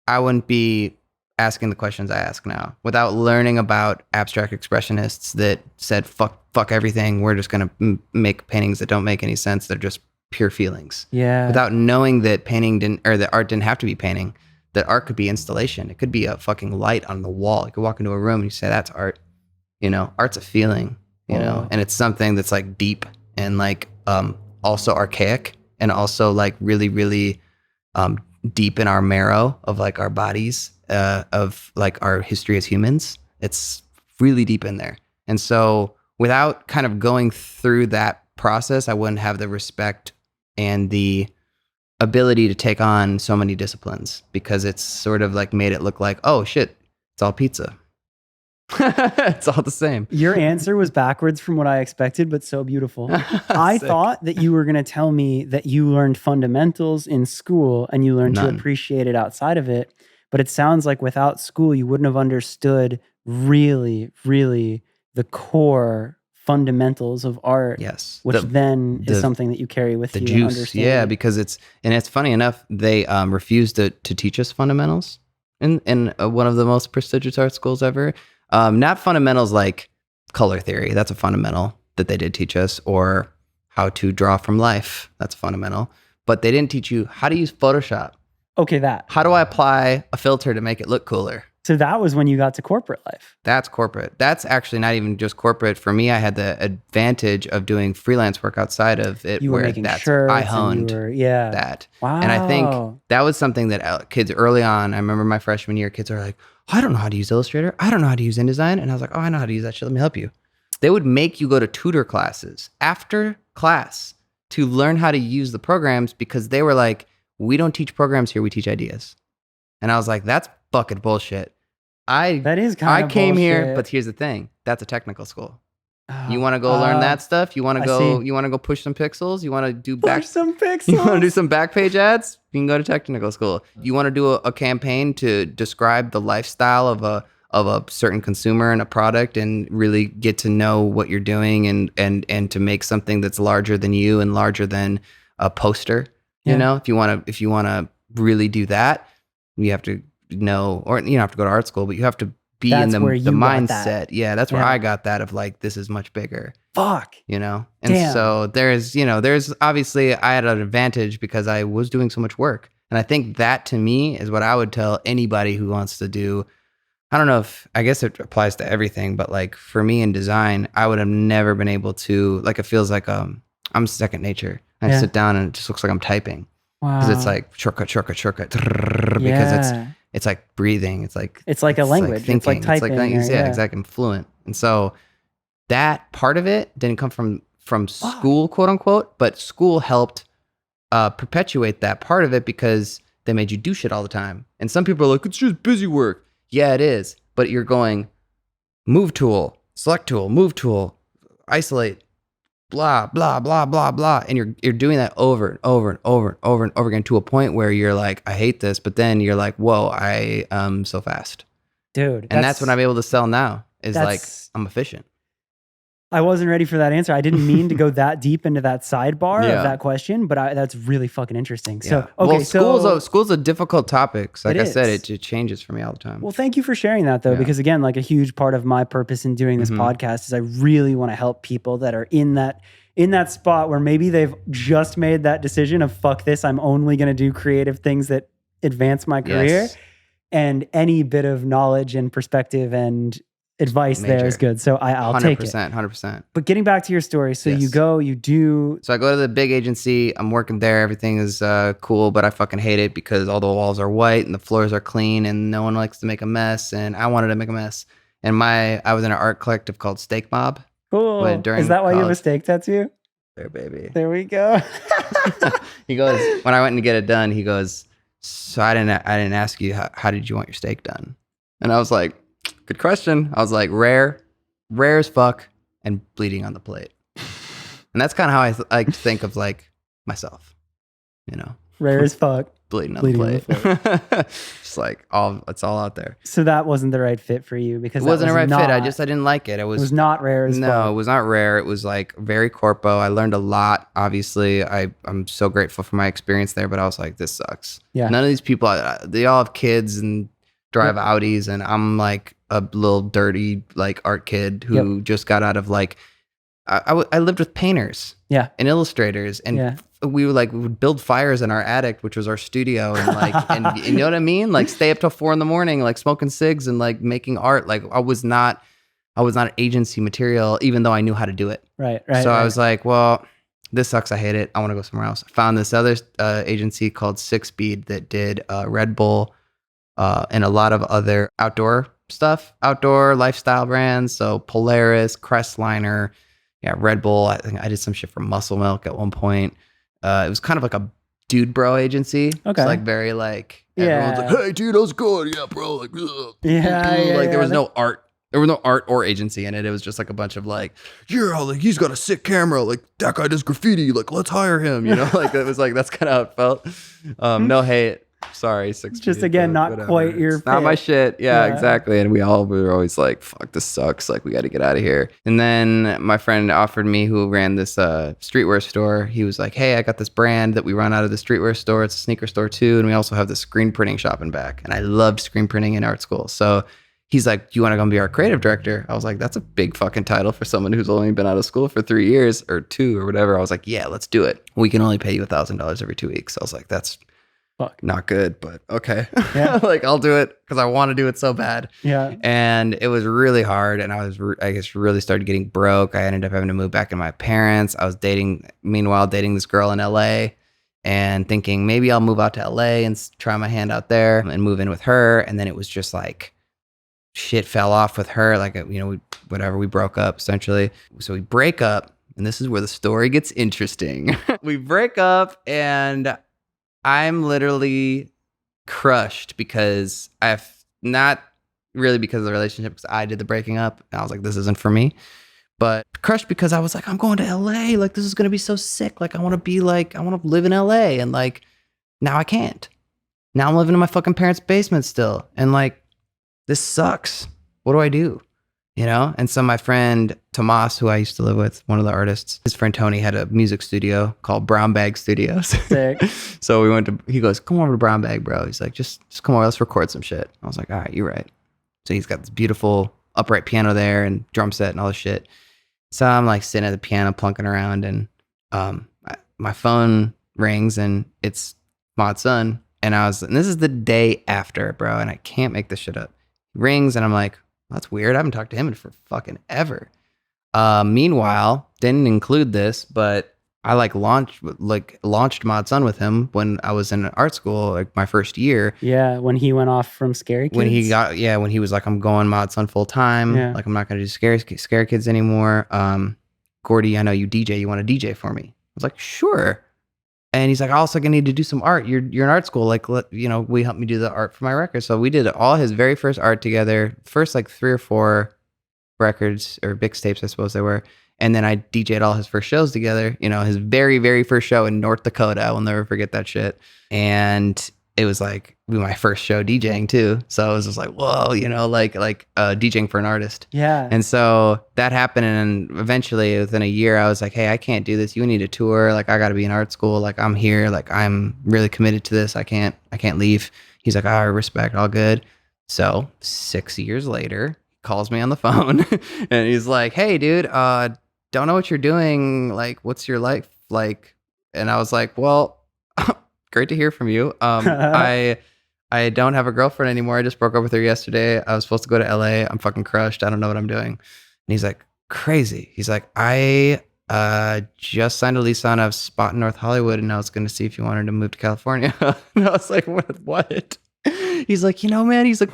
I wouldn't be asking the questions I ask now. Without learning about abstract expressionists that said, fuck everything. We're just going to make paintings that don't make any sense. They're just pure feelings. Yeah. Without knowing that that art didn't have to be painting, that art could be installation. It could be a fucking light on the wall. You could walk into a room and you say, that's art. You know, art's a feeling, you know, and it's something that's like deep and like also archaic, and also like really, really deep in our marrow of like our bodies, of like our history as humans. It's really deep in there. And so without kind of going through that process, I wouldn't have the respect and the ability to take on so many disciplines, because it's sort of like made it look like, oh shit, it's all pizza. It's all the same. Your answer was backwards from what I expected, but so beautiful. I thought that you were going to tell me that you learned fundamentals in school and you learned to appreciate it outside of it. But it sounds like without school, you wouldn't have understood really, really the core fundamentals of art. Yes. Which then is something that you carry with you. The juice. Yeah, because it's funny enough, they refused to teach us fundamentals in one of the most prestigious art schools ever. Not fundamentals like color theory. That's a fundamental that they did teach us, or how to draw from life. That's fundamental. But they didn't teach you how to use Photoshop. Okay, that. How do I apply a filter to make it look cooler? So that was when you got to corporate life. That's corporate. That's actually not even just corporate. For me, I had the advantage of doing freelance work outside of it. You were making shirts. I honed that. Wow. And I think that was something that kids early on, I remember my freshman year, kids are like, oh, I don't know how to use Illustrator. I don't know how to use InDesign. And I was like, oh, I know how to use that shit. Let me help you. They would make you go to tutor classes after class to learn how to use the programs, because they were like, we don't teach programs here. We teach ideas. And I was like, that's fucking bullshit. That is kind of I came bullshit. here, but here's the thing. That's a technical school. You want to go learn that stuff? You want to go? see. You want to go push some pixels? You want to do Push some pixels. You want to do some back page ads? You can go to technical school. You want to do a campaign to describe the lifestyle of a certain consumer and a product, and really get to know what you're doing, and to make something that's larger than you and larger than a poster. You know, if you want to really do that, you have to know, or you don't have to go to art school, but you have to be in the mindset. Yeah, that's where I got that of like, this is much bigger. Fuck. You know? And so there's obviously I had an advantage because I was doing so much work. And I think that to me is what I would tell anybody who wants to do. I don't know if, I guess it applies to everything, but like for me in design, I would have never been able to, like, it feels like I'm second nature. I sit down and it just looks like I'm typing. Wow. Because it's like shortcut, because it's like breathing. It's like a language. Like it's like typing. Exactly. I'm fluent. And so that part of it didn't come from school, quote unquote, but school helped perpetuate that part of it because they made you do shit all the time. And some people are like, it's just busy work. Yeah, it is. But you're going move tool, select tool, move tool, isolate, blah, blah, blah, blah, blah. And you're doing that over and over and over and over and over again to a point where you're like, I hate this. But then you're like, whoa, I am so fast. Dude. And that's what I'm able to sell now is like, I'm efficient. I wasn't ready for that answer. I didn't mean to go that deep into that sidebar of that question, but that's really fucking interesting. So, okay. School's a difficult topic. So like I said, it changes for me all the time. Well, thank you for sharing that though, because again, like a huge part of my purpose in doing this podcast is I really want to help people that are in that spot where maybe they've just made that decision of fuck this, I'm only going to do creative things that advance my career. Yes. And any bit of knowledge and perspective and advice there is good. So I'll take it. 100%. But getting back to your story. So you do. So I go to the big agency. I'm working there. Everything is cool, but I fucking hate it because all the walls are white and the floors are clean and no one likes to make a mess. And I wanted to make a mess. And I was in an art collective called Steak Mob. Cool. Is that why you have a steak tattoo? There, baby. There we go. He goes, when I went to get it done, he goes, so I didn't ask you, how did you want your steak done? And I was like, good question. I was like, rare as fuck, and bleeding on the plate. And that's kind of how I like to think of like myself, you know, rare as fuck, bleeding on the plate. Just like it's all out there. So that wasn't the right fit for you because it wasn't a right fit. I didn't like it. It was not rare as fuck. No, it was not rare. It was like very corpo. I learned a lot. Obviously, I'm so grateful for my experience there, but I was like, this sucks. Yeah. None of these people, they all have kids and drive Audis, and I'm like a little dirty like art kid who just got out of like I lived with painters and illustrators, and we would build fires in our attic, which was our studio, and like and you know what I mean, like stay up till 4 a.m, like smoking cigs and like making art. Like I was not agency material, even though I knew how to do it. Right. So I was like, well, this sucks. I hate it. I want to go somewhere else. I found this other agency called Six Speed that did Red Bull and a lot of other outdoor stuff, outdoor lifestyle brands. So Polaris, Crestliner, Red Bull. I think I did some shit for Muscle Milk at one point. It was kind of like a dude bro agency. Okay. It's like very like, everyone's like, hey dude, how's it going? Yeah, bro. Like, there was no art. There was no art or agency in it. It was just like a bunch of like, like he's got a sick camera. Like that guy does graffiti. Like let's hire him. You know, like it was like, that's kind of how it felt. No hate. Sorry, 6 just feet, again, not whatever. Quite your fit. Not my shit. Yeah, exactly. And we were always like, fuck, this sucks. Like we got to get out of here. And then my friend offered me, who ran this streetwear store. He was like, hey, I got this brand that we run out of the streetwear store. It's a sneaker store too. And we also have this screen printing shop in back. And I loved screen printing in art school. So he's like, do you want to come be our creative director? I was like, that's a big fucking title for someone who's only been out of school for 3 years or 2 or whatever. I was like, yeah, let's do it. We can only pay you $1,000 every 2 weeks. I was like, that's not good, but okay. Like I'll do it because I want to do it so bad. Yeah. And it was really hard, and I guess really started getting broke. I ended up having to move back in my parents. I was dating this girl in LA and thinking maybe I'll move out to LA and try my hand out there and move in with her. And then it was just like shit fell off with her. Like, we broke up essentially. So we break up, and this is where the story gets interesting. We break up, and I'm literally crushed because not really because of the relationship, because I did the breaking up. And I was like, this isn't for me. but crushed because I was like, I'm going to LA. Like, this is going to be so sick. Like, I want to live in LA. And like, now I can't. Now I'm living in my fucking parents' basement still. And like, this sucks. What do I do? You know? And so my friend Tomas, who I used to live with, one of the artists, his friend Tony had a music studio called Brown Bag Studios. Sick. So he goes, come over to Brown Bag, bro. He's like, just come over, let's record some shit. I was like, all right, you're right. So he's got this beautiful upright piano there and drum set and all this shit. So I'm like sitting at the piano plunking around, and my phone rings and it's ModSun. And this is the day after, bro, and I can't make this shit up. Rings and I'm like, that's weird. I haven't talked to him for fucking ever. Meanwhile, didn't include this, but I launched ModSun with him when I was in art school, like my first year. Yeah, when he went off from Scary Kids. When he was like, I'm going ModSun full time. Yeah. Like, I'm not gonna do Scary Kids anymore. Gordy, I know you DJ. You want to DJ for me? I was like, sure. And he's like, I also gonna need to do some art. You're in art school. Like, will you help me do the art for my record? So we did all his very first art together. First, like 3 or 4 records or mixtapes, I suppose they were. And then I DJ'd all his first shows together. His very, very first show in North Dakota. I will never forget that shit. And it was like my first show DJing too. So it was just like, whoa, DJing for an artist. Yeah. And so that happened. And eventually within a year, I was like, hey, I can't do this. You need a tour. Like, I got to be in art school. Like, I'm here. Like, I'm really committed to this. I can't leave. He's like, all right, respect, all good. So 6 years later, he calls me on the phone and he's like, hey, dude, don't know what you're doing. Like, what's your life like? And I was like, well, great to hear from you. I don't have a girlfriend anymore. I just broke up with her yesterday. I was supposed to go to LA. I'm fucking crushed. I don't know what I'm doing. And he's like, crazy. He's like, I just signed a lease on a spot in North Hollywood, and I was going to see if you wanted to move to California. And I was like, what? He's like, man, he's like,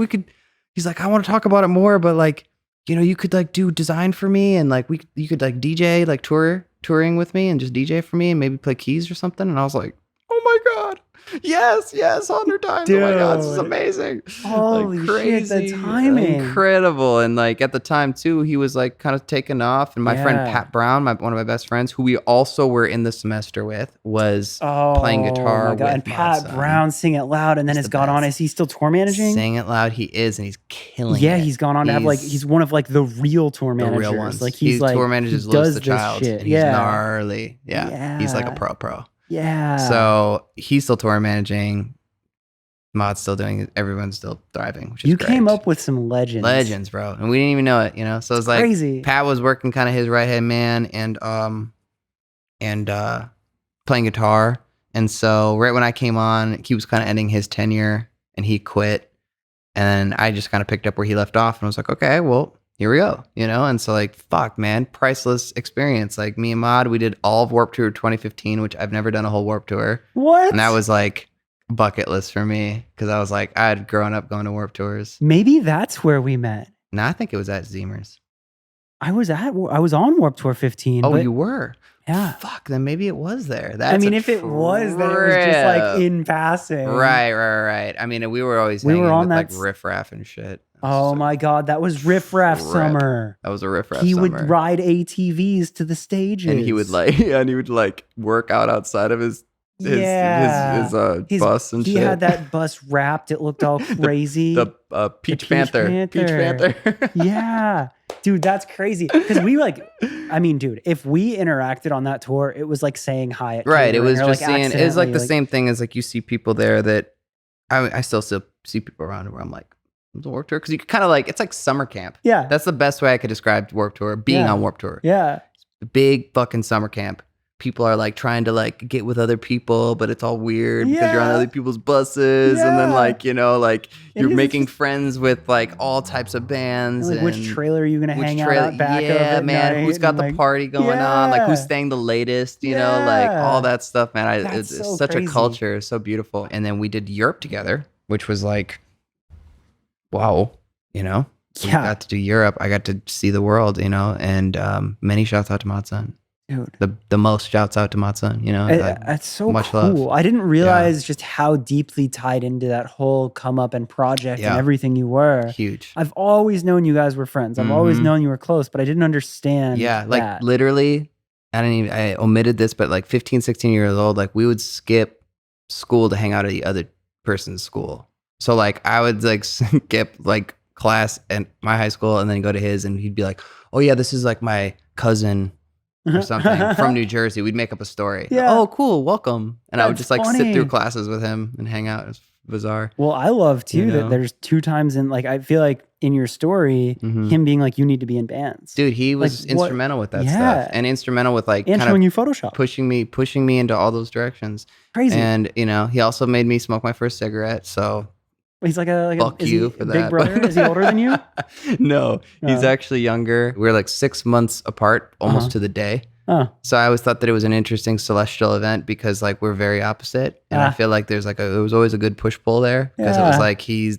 I want to talk about it more, but like, you could like do design for me, and like you could like DJ, like touring with me and just DJ for me and maybe play keys or something. And I was like, oh my God. Yes, 100 times. Dude. Oh my God, this is amazing. Holy shit, the timing. Incredible. And like at the time too, he was like kind of taken off. And my friend Pat Brown, one of my best friends, who we also were in the semester with, was playing guitar with and Pat ModSun. Brown, Sing It Loud, and then has gone on. Is he still tour managing? Sing It Loud, he is, and he's killing it. Yeah, he's gone on to have like, he's one of like the real tour managers. The real ones. Like he tour manages Lewis the Child. Shit. And he's gnarly. Yeah. He's like a pro. Yeah. So he's still tour managing. Mod's still doing it. Everyone's still thriving, which is You great. came up with some legends. Legends, bro. And we didn't even know it, So it's like crazy. Pat was working kind of his right hand man and playing guitar. And so right when I came on, he was kind of ending his tenure and he quit. And I just kind of picked up where he left off and was like, okay, well, here we go, And so like, fuck, man, priceless experience. Like me and Mod, we did all of Warped Tour 2015, which I've never done a whole Warped Tour. What? And that was like bucket list for me because I was like, I had grown up going to Warped Tours. Maybe that's where we met. No, I think it was at Zemer's. I was on Warped Tour 15. Oh, you were? Yeah. Fuck, then maybe it was there. If it was, then it was just like in passing. Right. I mean, we were always hanging with like Riff Raff and shit. Oh my God, that was Riff Raff summer. That was a Riff Raff summer. He would ride ATVs to the stages. And he would like work out outside of his bus and shit. He had that bus wrapped. It looked all crazy. The Peach Panther. Peach Panther. Yeah. Dude, that's crazy. Because dude, if we interacted on that tour, it was like saying hi at right. It was just like seeing, it's like the same thing as like you see people there that I still see people around where I'm like, the Warped Tour, because you kind of like, it's like summer camp. Yeah. That's the best way I could describe Warped Tour, being on Warped Tour. Yeah. Big fucking summer camp. People are like trying to like get with other people, but it's all weird because you're on other people's buses. And then like, you're making friends with like all types of bands. Like, which trailer are you going to hang out back of at man. night? Who's got the party going on? Like who's staying the latest, like all that stuff, man. It's so such crazy. A culture. It's so beautiful. And then we did Europe together, which was like, wow, we got to do Europe. I got to see the world, and many shouts out to ModSun. Dude. The most shouts out to ModSun, you know. That's so much cool. love. I didn't realize just how deeply tied into that whole come up and project and everything you were. Huge. I've always known you guys were friends. I've always known you were close, but I didn't understand. Yeah, like that. literally, I omitted this, but like 15, 16 years old, like we would skip school to hang out at the other person's school. So like I would like skip like class at my high school and then go to his, and he'd be like, oh yeah, this is like my cousin or something from New Jersey. We'd make up a story. Yeah. Oh, cool, welcome. And I would just like funny. sit through classes with him and hang out. It was bizarre. Well, I love too that there's 2 times in, like, I feel like in your story, him being like, you need to be in bands. Dude, he was Like, instrumental with that stuff, and instrumental with like and kind showing of you Photoshop, pushing me into all those directions. Crazy. And you know, he also made me smoke my first cigarette. So he's like a fuck you for big that. brother. Is he older than you? No, he's actually younger. We're like 6 months apart, almost to the day. So I always thought that it was an interesting celestial event because like we're very opposite, and I feel like there was always a good push pull there because it was like he's,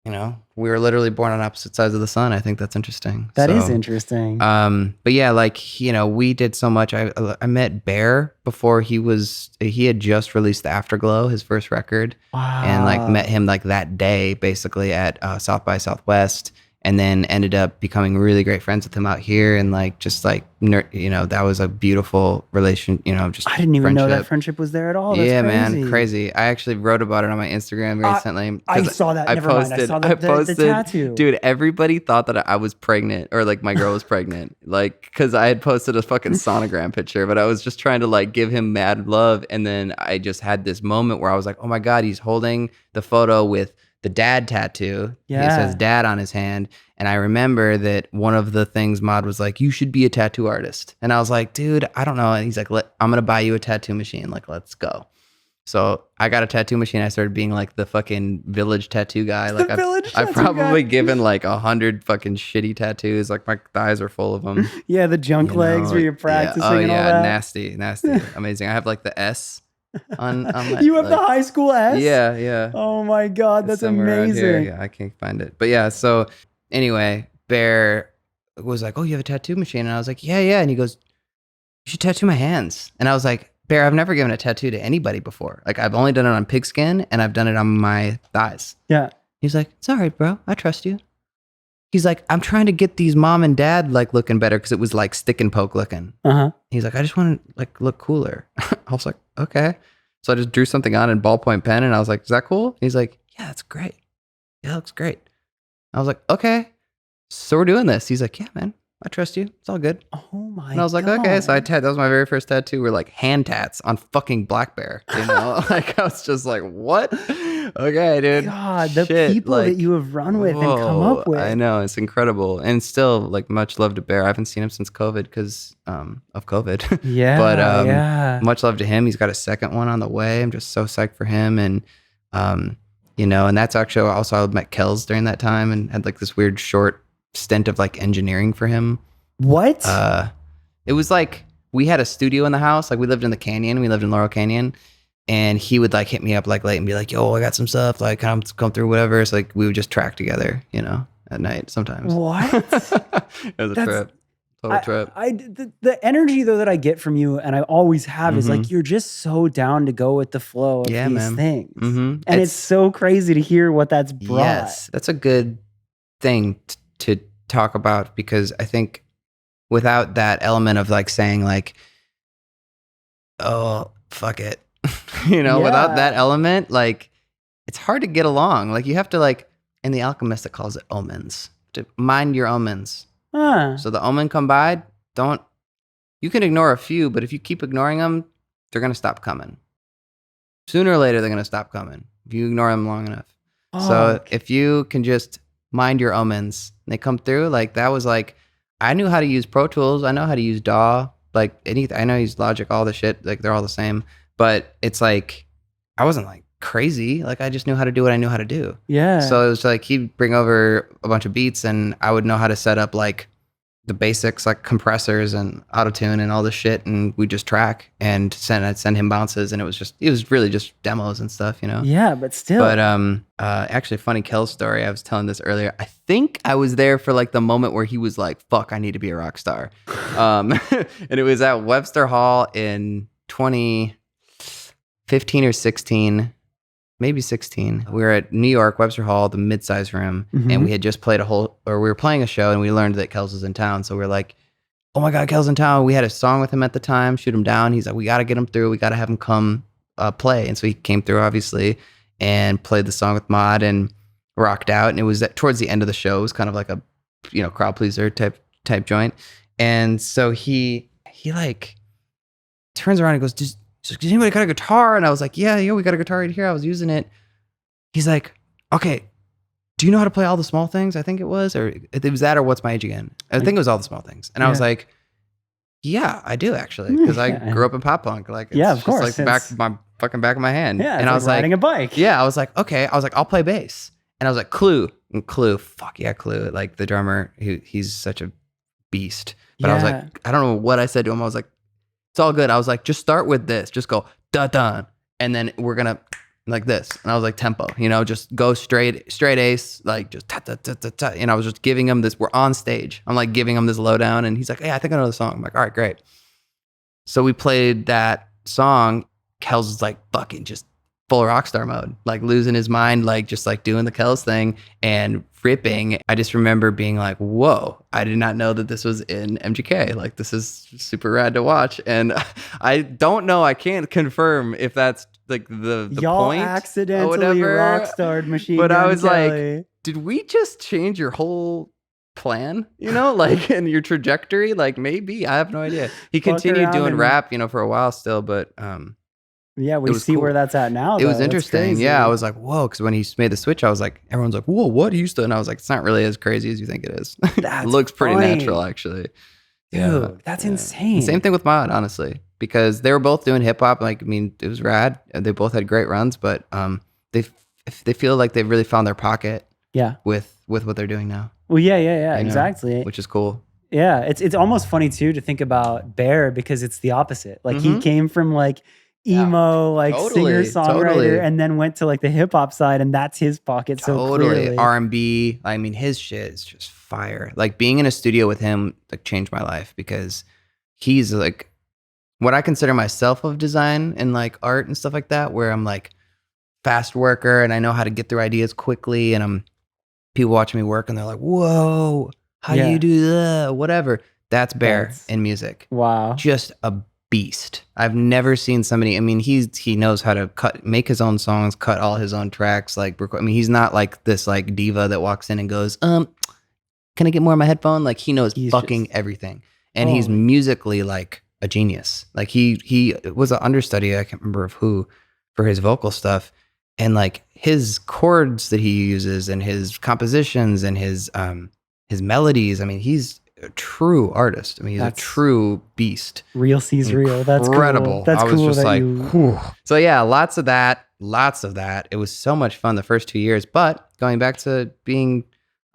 you know, we were literally born on opposite sides of the sun. I think that's interesting. That is interesting. But yeah, like, you know, we did so much. I met Bear before he had just released the Afterglow, his first record. Wow. And like met him like that day basically at South by Southwest, and then ended up becoming really great friends with him out here, and like just like you know, that was a beautiful relation, you know, just I didn't even know that friendship was there at all. That's crazy. Man, crazy. I actually wrote about it on my Instagram recently. I saw that. Never mind. I saw the tattoo. Dude, everybody thought that I was pregnant, or like my girl was pregnant, like because I had posted a fucking sonogram picture, but I was just trying to like give him mad love, and then I just had this moment where I was like, oh my god, he's holding the photo with the dad tattoo. Yeah. It says dad on his hand. And I remember that one of the things Mod was like, you should be a tattoo artist. And I was like, dude, I don't know. And he's like, I'm going to buy you a tattoo machine. Like, let's go. So I got a tattoo machine. I started being like the fucking village tattoo guy. Like I've probably given like 100 fucking shitty tattoos. Like my thighs are full of them. Yeah. The junk legs where you're practicing. Yeah. Oh and all yeah. that. Nasty. Amazing. I have like the S. On my, you have the high school S? Yeah. Oh my god, that's amazing. Yeah, I can't find it. But yeah, so anyway, Bear was like, oh, you have a tattoo machine? And I was like, yeah. And he goes, you should tattoo my hands. And I was like, Bear, I've never given a tattoo to anybody before. Like I've only done it on pigskin, and I've done it on my thighs. Yeah. He's like, it's all right, bro. I trust you. He's like, I'm trying to get these mom and dad like looking better, because it was like stick and poke looking. He's like, I just want to like look cooler. I was like, okay. So I just drew something on in ballpoint pen, and I was like, is that cool? He's like, yeah, that's great. Yeah, that looks great. I was like, okay. So we're doing this. He's like, yeah, man, I trust you. It's all good. Oh my god. And I was like, okay. So that was my very first tattoo. We're like hand tats on fucking black bear. You know, like I was just like, what? Okay, dude. God, the people like, that you have run with and come up with. I know, it's incredible. And still, like, much love to Bear. I haven't seen him since COVID because of COVID. Yeah. But much love to him. He's got a second one on the way. I'm just so psyched for him. And you know, and that's actually also I met Kells during that time and had like this weird short stint of like engineering for him. What? It was like we had a studio in the house. Like we lived in the canyon. We lived in Laurel Canyon. And he would like hit me up like late and be like, yo, I got some stuff. Like come through, whatever. It's like we would just track together, you know, at night sometimes. What? It was a trip. Total trip. The energy though that I get from you, and I always have, is like you're just so down to go with the flow of these things. And it's so crazy to hear what that's brought. Yes, that's a good thing to talk about, because I think without that element of like saying like, oh, fuck it. You know, without that element, like it's hard to get along. Like you have to like, in The Alchemist it calls it omens, to mind your omens. So the omen come by, you can ignore a few, but if you keep ignoring them, they're going to stop coming. Sooner or later, they're going to stop coming if you ignore them long enough. So if you can just mind your omens, and they come through, like that was like, I knew how to use Pro Tools. I know how to use DAW, like anything. I know how to use Logic, all the shit, like they're all the same. But it's like, I wasn't like crazy. Like I just knew how to do what I knew how to do. Yeah. So it was like, he'd bring over a bunch of beats and I would know how to set up like the basics like compressors and autotune and all this shit, and we just track and I'd send him bounces, and it was really just demos and stuff, you know. Yeah, but still. But actually, a funny Kel story. I was telling this earlier. I think I was there for like the moment where he was like, "Fuck, I need to be a rock star," and it was at Webster Hall in 2015 or 16. Maybe 16. We were at New York, Webster Hall, the mid-size room, and we had just played we were playing a show, and we learned that Kels was in town. So we were like, oh my God, Kels in town. We had a song with him at the time, Shoot Him Down. He's like, we got to get him through. We got to have him come play. And so he came through, obviously, and played the song with Mod and rocked out. And it was towards the end of the show. It was kind of like a, crowd pleaser type joint. And so he like turns around and goes, does anybody got a guitar? And I was like, yeah, we got a guitar right here. I was using it. He's like, okay, do you know how to play All the Small Things? I think it was, or it was that, or What's My Age Again? I think it was All the Small Things. And I was like, yeah, I do actually, because I grew up in pop punk. Like, it's of course, just like back of my hand. Yeah, and I was riding a bike. Yeah, I was like, okay. I was like, I'll play bass. And I was like, Clue, fuck yeah, Clue. Like the drummer, he's such a beast. But I was like, I don't know what I said to him. I was like, it's all good. I was like, just start with this. Just go da-dun. And then we're going to like this. And I was like, tempo, just go straight ace, like just ta-ta-ta-ta-ta. And I was just giving him this. We're on stage. I'm like giving him this lowdown. And he's like, hey, I think I know the song. I'm like, all right, great. So we played that song. Kels is like fucking just full rock star mode, like losing his mind, like just like doing the Kels thing and ripping. I just remember being like, whoa, I did not know that this was in MGK. Like, this is super rad to watch. And I don't know, I can't confirm if that's like the Y'all point. accidentally rock starred Machine But Gun I was Kelly. like, did we just change your whole plan, like, and your trajectory? Like, maybe, I have no idea. He continued doing rap, for a while still, but yeah, we see cool. Where that's at now. It was interesting. Yeah, I was like, whoa, because when he made the switch, I was like, everyone's like, whoa, what? He used to, and I was like, it's not really as crazy as you think it is. It looks pretty natural, actually. Dude, that's insane. Same thing with Mod, honestly, because they were both doing hip hop. Like, I mean, it was rad. They both had great runs, but they feel like they've really found their pocket. Yeah. With what they're doing now. Well, yeah, exactly. Which is cool. Yeah, it's almost funny too to think about Bear, because it's the opposite. Like he came from like emo, like singer-songwriter, and then went to like the hip-hop side, and that's his pocket. So clearly. R&B. I mean, his shit is just fire. Like, being in a studio with him like changed my life, because he's like what I consider myself of design and like art and stuff like that, where I'm like fast worker and I know how to get through ideas quickly, and people watching me work and they're like, whoa, how do you do that? Whatever. That's Bear in music. Wow. Just a beast. I've never seen somebody. I mean, he knows how to make his own songs, cut all his own tracks. Like, I mean, he's not like this like diva that walks in and goes, can I get more on my headphone? Like, he knows fucking everything, and he's musically like a genius. Like, he was an understudy, I can't remember of who, for his vocal stuff, and like his chords that he uses and his compositions and his melodies. I mean, he's a true artist. I mean, he's a true beast. Real sees real. That's incredible. Cool. That's I was cool. Just like, whew. So yeah, lots of that. It was so much fun the first 2 years. But going back to being,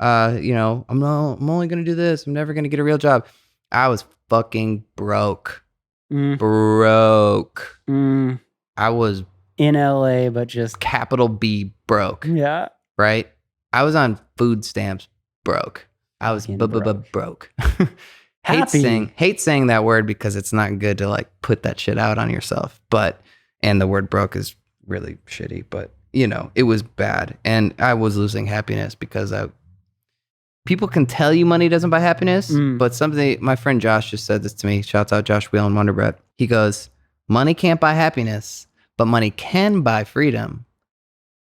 I'm only gonna do this. I'm never gonna get a real job. I was fucking broke. Broke. I was in LA, but just capital B broke. Yeah. Right. I was on food stamps. Broke. I was broke. Hate saying that word, because it's not good to like put that shit out on yourself. And the word broke is really shitty, but it was bad. And I was losing happiness because people can tell you money doesn't buy happiness, but something, my friend Josh just said this to me. Shouts out Josh Wheel and Wonder Bread. He goes, money can't buy happiness, but money can buy freedom,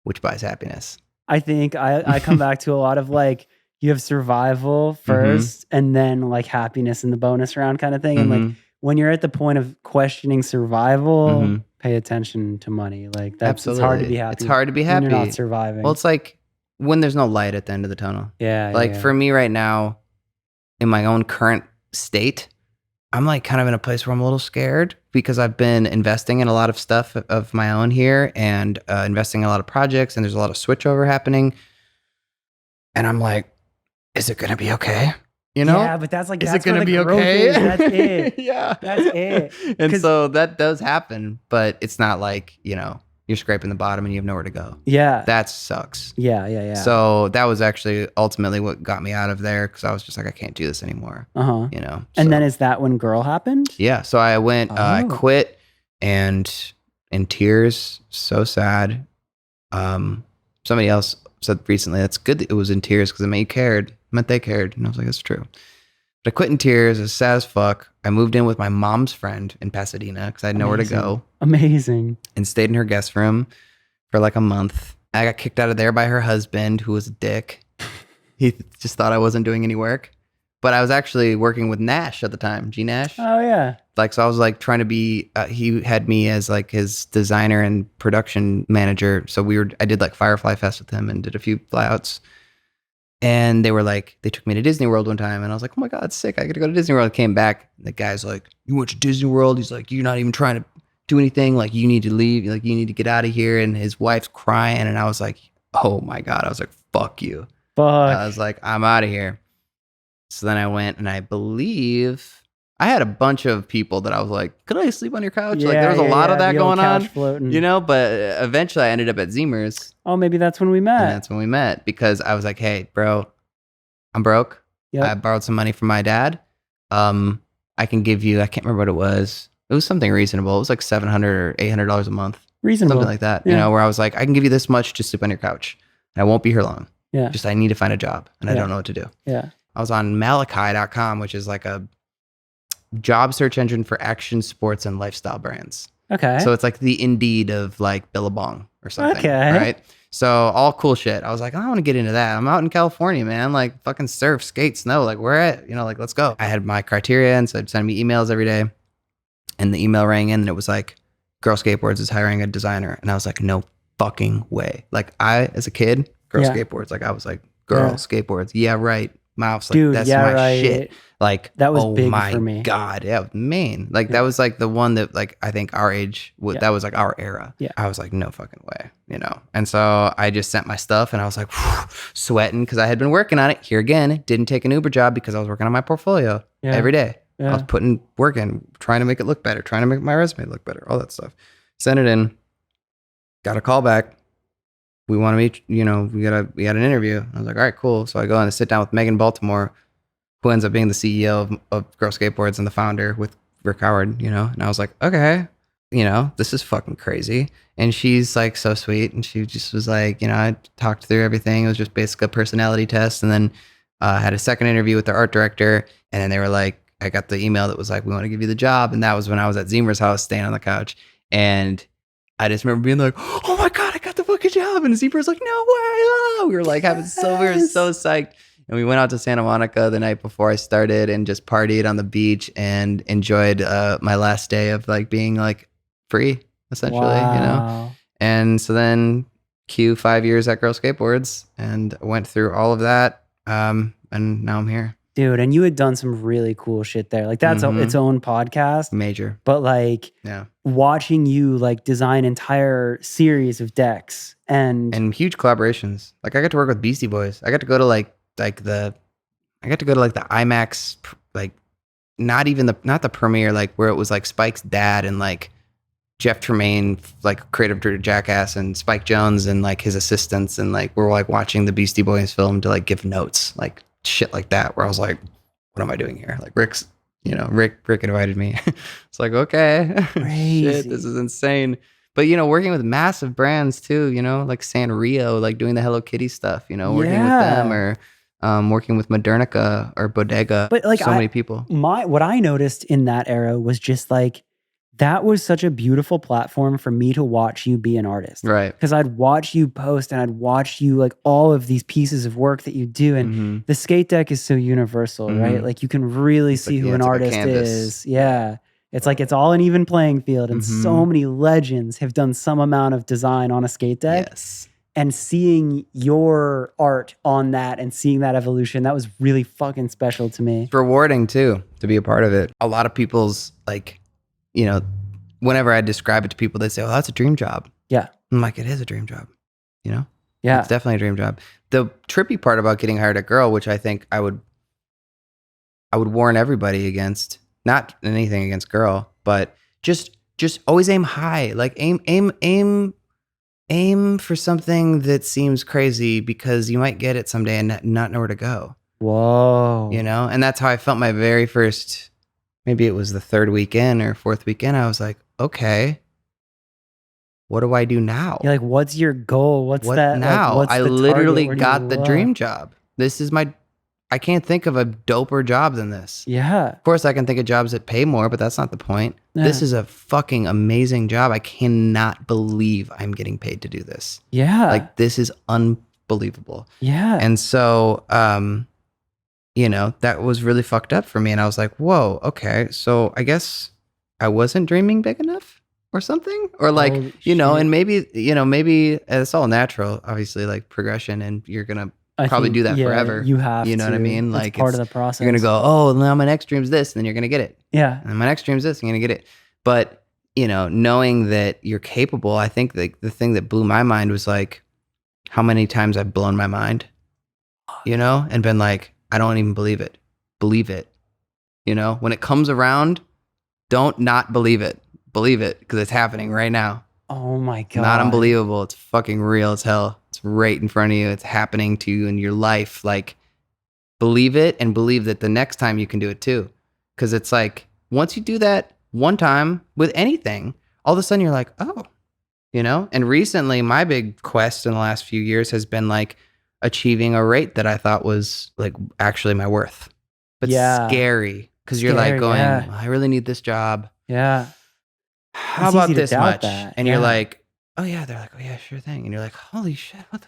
which buys happiness. I think I come back to a lot of like, you have survival first, and then like happiness in the bonus round kind of thing. And like when you're at the point of questioning survival, pay attention to money. Like that's it's hard to be happy. It's hard to be happy when you're not surviving. Well, it's like when there's no light at the end of the tunnel. Yeah. Like for me right now, in my own current state, I'm like kind of in a place where I'm a little scared, because I've been investing in a lot of stuff of my own here, and investing in a lot of projects, and there's a lot of switchover happening. And I'm like, is it going to be okay? You know? Yeah, but that's like, is that's it going where to the be growth okay? is. That's it. Yeah. That's it. And so that does happen, but it's not like, you know, you're scraping the bottom and you have nowhere to go. Yeah. That sucks. Yeah. So that was actually ultimately what got me out of there, because I was just like, I can't do this anymore. Uh-huh. You know? And So, then is that when Girl happened? yeah. So I went, I Oh. quit, and in tears, so sad. Somebody else said recently, that's good that it was in tears, because it meant you cared. It meant they cared. And I was like, that's true. But I quit in tears. It was sad as fuck. I moved in with my mom's friend in Pasadena because I had nowhere to go, Amazing. and stayed in her guest room for like a month. I got kicked out of there by her husband, who was a dick. He just thought I wasn't doing any work. But I was actually working with Nash at the time, G Nash. Oh, yeah. Like, so I was like trying to be, he had me as like his designer and production manager. So I did like Firefly Fest with him and did a few flyouts. And they were like, they took me to Disney World one time, and I was like, oh my God, sick. I got to go to Disney World. I came back. And the guy's like, you went to Disney World? He's like, you're not even trying to do anything. Like, you need to leave. Like, you need to get out of here. And his wife's crying. And I was like, oh my God. I was like, fuck you. I was like, I'm out of here. So then I went, and I believe I had a bunch of people that I was like, could I sleep on your couch? Like, there was a lot of that going on, floating. you know, but eventually I ended up at Zemer's. Oh, maybe that's when we met. And that's when we met, because I was like, hey, bro, I'm broke. Yep. I borrowed some money from my dad. I can give you, I can't remember what it was. It was something reasonable. It was like $700 or $800 a month. Reasonable. Something like that, Yeah. you know, where I was like, I can give you this much to sleep on your couch. And I won't be here long. Yeah. Just, I need to find a job, and I Yeah. don't know what to do. Yeah. I was on Malachi.com, which is like a job search engine for action sports and lifestyle brands. Okay. So it's like the Indeed of like Billabong or something. Okay. Right. So all cool shit. I was like, I want to get into that. I'm out in California, man. Like, fucking surf, skate, snow. Like, where at? You know, like, let's go. I had my criteria, and so I'd send me emails every day. And the email rang in, and it was like, Girl Skateboards is hiring a designer. And I was like, no fucking way. Like, as a kid, Girl Yeah. Skateboards. Like, I was like, Girl Skateboards. Yeah, right. Mouse. Like, Dude, that's yeah, my right. shit. Like, That was oh big my for me. God. Yeah, it was main. Like, that was like the one that, like, I think our age, that was like our era. Yeah. I was like, no fucking way, you know? And so I just sent my stuff, and I was like, sweating, because I had been working on it. Here again, didn't take an Uber job because I was working on my portfolio every day. Yeah. I was putting work in, trying to make it look better, trying to make my resume look better, all that stuff. Sent it in, got a call back. We want to meet, you know, we got an interview. I was like, all right, cool. So I go in and sit down with Megan Baltimore, who ends up being the CEO of Girl Skateboards and the founder, with Rick Howard, you know? And I was like, okay, you know, this is fucking crazy. And she's like so sweet. And she just was like, you know, I talked through everything. It was just basically a personality test. And then had a second interview with their art director. And then they were like, I got the email that was like, we want to give you the job. And that was when I was at Zemer's house staying on the couch. And I just remember being like, oh my God, I got the fucking job. And Zemer was like, no way. Ah. We were like we were so psyched. And we went out to Santa Monica the night before I started, and just partied on the beach and enjoyed my last day of like being like free, essentially, you know? And so then cue 5 years at Girl Skateboards, and went through all of that. And now I'm here. Dude, and you had done some really cool shit there. Like, that's its own podcast. Major. But like, watching you like design entire series of decks and huge collaborations. Like, I got to work with Beastie Boys. I got to go to like the IMAX, like not the premiere, like where it was like Spike's dad and like Jeff Tremaine, like creative director Jackass, and Spike Jonze and like his assistants, and like we're like watching the Beastie Boys film to like give notes, like shit like that, where I was like, what am I doing here? Like Rick invited me. It's like, okay, shit, this is insane. But, you know, working with massive brands too, you know, like Sanrio, like doing the Hello Kitty stuff, you know, working with them, or working with Modernica or Bodega. But like, so many people. What I noticed in that era was just like, that was such a beautiful platform for me to watch you be an artist. Right. Because I'd watch you post, and I'd watch you like all of these pieces of work that you do. And the skate deck is so universal, right? Like, you can really see who an artist is. Yeah. It's like, it's all an even playing field. And so many legends have done some amount of design on a skate deck. Yes. And seeing your art on that and seeing that evolution, that was really fucking special to me. It's rewarding too, to be a part of it. A lot of people's like, you know, whenever I describe it to people, they say, oh, that's a dream job. Yeah. I'm like, it is a dream job, you know? Yeah. It's definitely a dream job. The trippy part about getting hired at Girl, which I think I would I would warn everybody against, not anything against girl, but just always aim high. Like aim for something that seems crazy because you might get it someday and not know where to go. Whoa. You know? And that's how I felt my very first, maybe it was the third weekend or fourth weekend. I was like, okay, what do I do now? You're like, what's your goal? What's that? Now? Like, what's I the literally target? got the dream job. This is I can't think of a doper job than this. Yeah. Of course, I can think of jobs that pay more, but that's not the point. Yeah. This is a fucking amazing job. I cannot believe I'm getting paid to do this. Yeah. Like, this is unbelievable. Yeah. And so, you know, that was really fucked up for me. And I was like, whoa, okay. So I guess I wasn't dreaming big enough or something, or like, Holy you know, shit. and maybe it's all natural, obviously, like progression, and you're going to probably do that forever. You have you know to. what I mean? That's Like, part of the process. You're going to go, oh, now my next dream's this, and then you're going to get it. Yeah. And my next dream's this, and you're going to get it. But, you know, knowing that you're capable, I think like the thing that blew my mind was like how many times I've blown my mind, you know, and been like, I don't even believe it. Believe it. You know, when it comes around, don't not believe it. Believe it, because it's happening right now. Oh my God. Not unbelievable. It's fucking real as hell. It's right in front of you. It's happening to you in your life. Like, believe it, and believe that the next time you can do it too. Because it's like, once you do that one time with anything, all of a sudden you're like, oh, you know? And recently, my big quest in the last few years has been like achieving a rate that I thought was like actually my worth. But scary, because you're like going, I really need this job. Yeah. How about this much? And you're like, oh yeah. They're like, oh yeah, sure thing. And you're like, holy shit, what the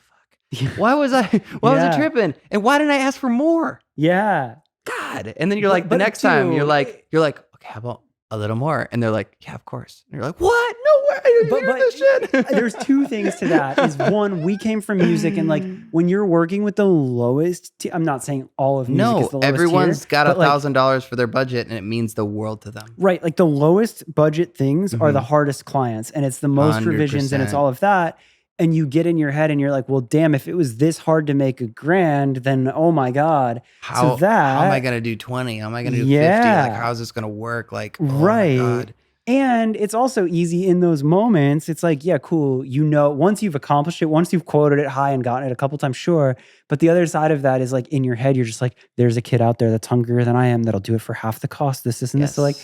fuck? Why was I tripping? And why didn't I ask for more? Yeah. God. And then you're like, the next time you're like, okay, how about a little more? And they're like, yeah, of course. And you're like, what? No way. But this shit. There's two things to that. Is one, we came from music, and like when you're working with the lowest, I'm not saying all of music is the lowest everyone's tier, got $1,000 for their budget, and it means the world to them. Right. Like the lowest budget things are the hardest clients, and it's the most 100%. revisions, and it's all of that. And you get in your head and you're like, well, damn, if it was this hard to make $1,000, then oh my God. How am I going to do 20? How am I going to do 50? Like, how's this going to work? Like, oh my God. And it's also easy in those moments. It's like, yeah, cool. You know, once you've accomplished it, once you've quoted it high and gotten it a couple times, sure. But the other side of that is like in your head, you're just like, there's a kid out there that's hungrier than I am that'll do it for half the cost. This and this. So like,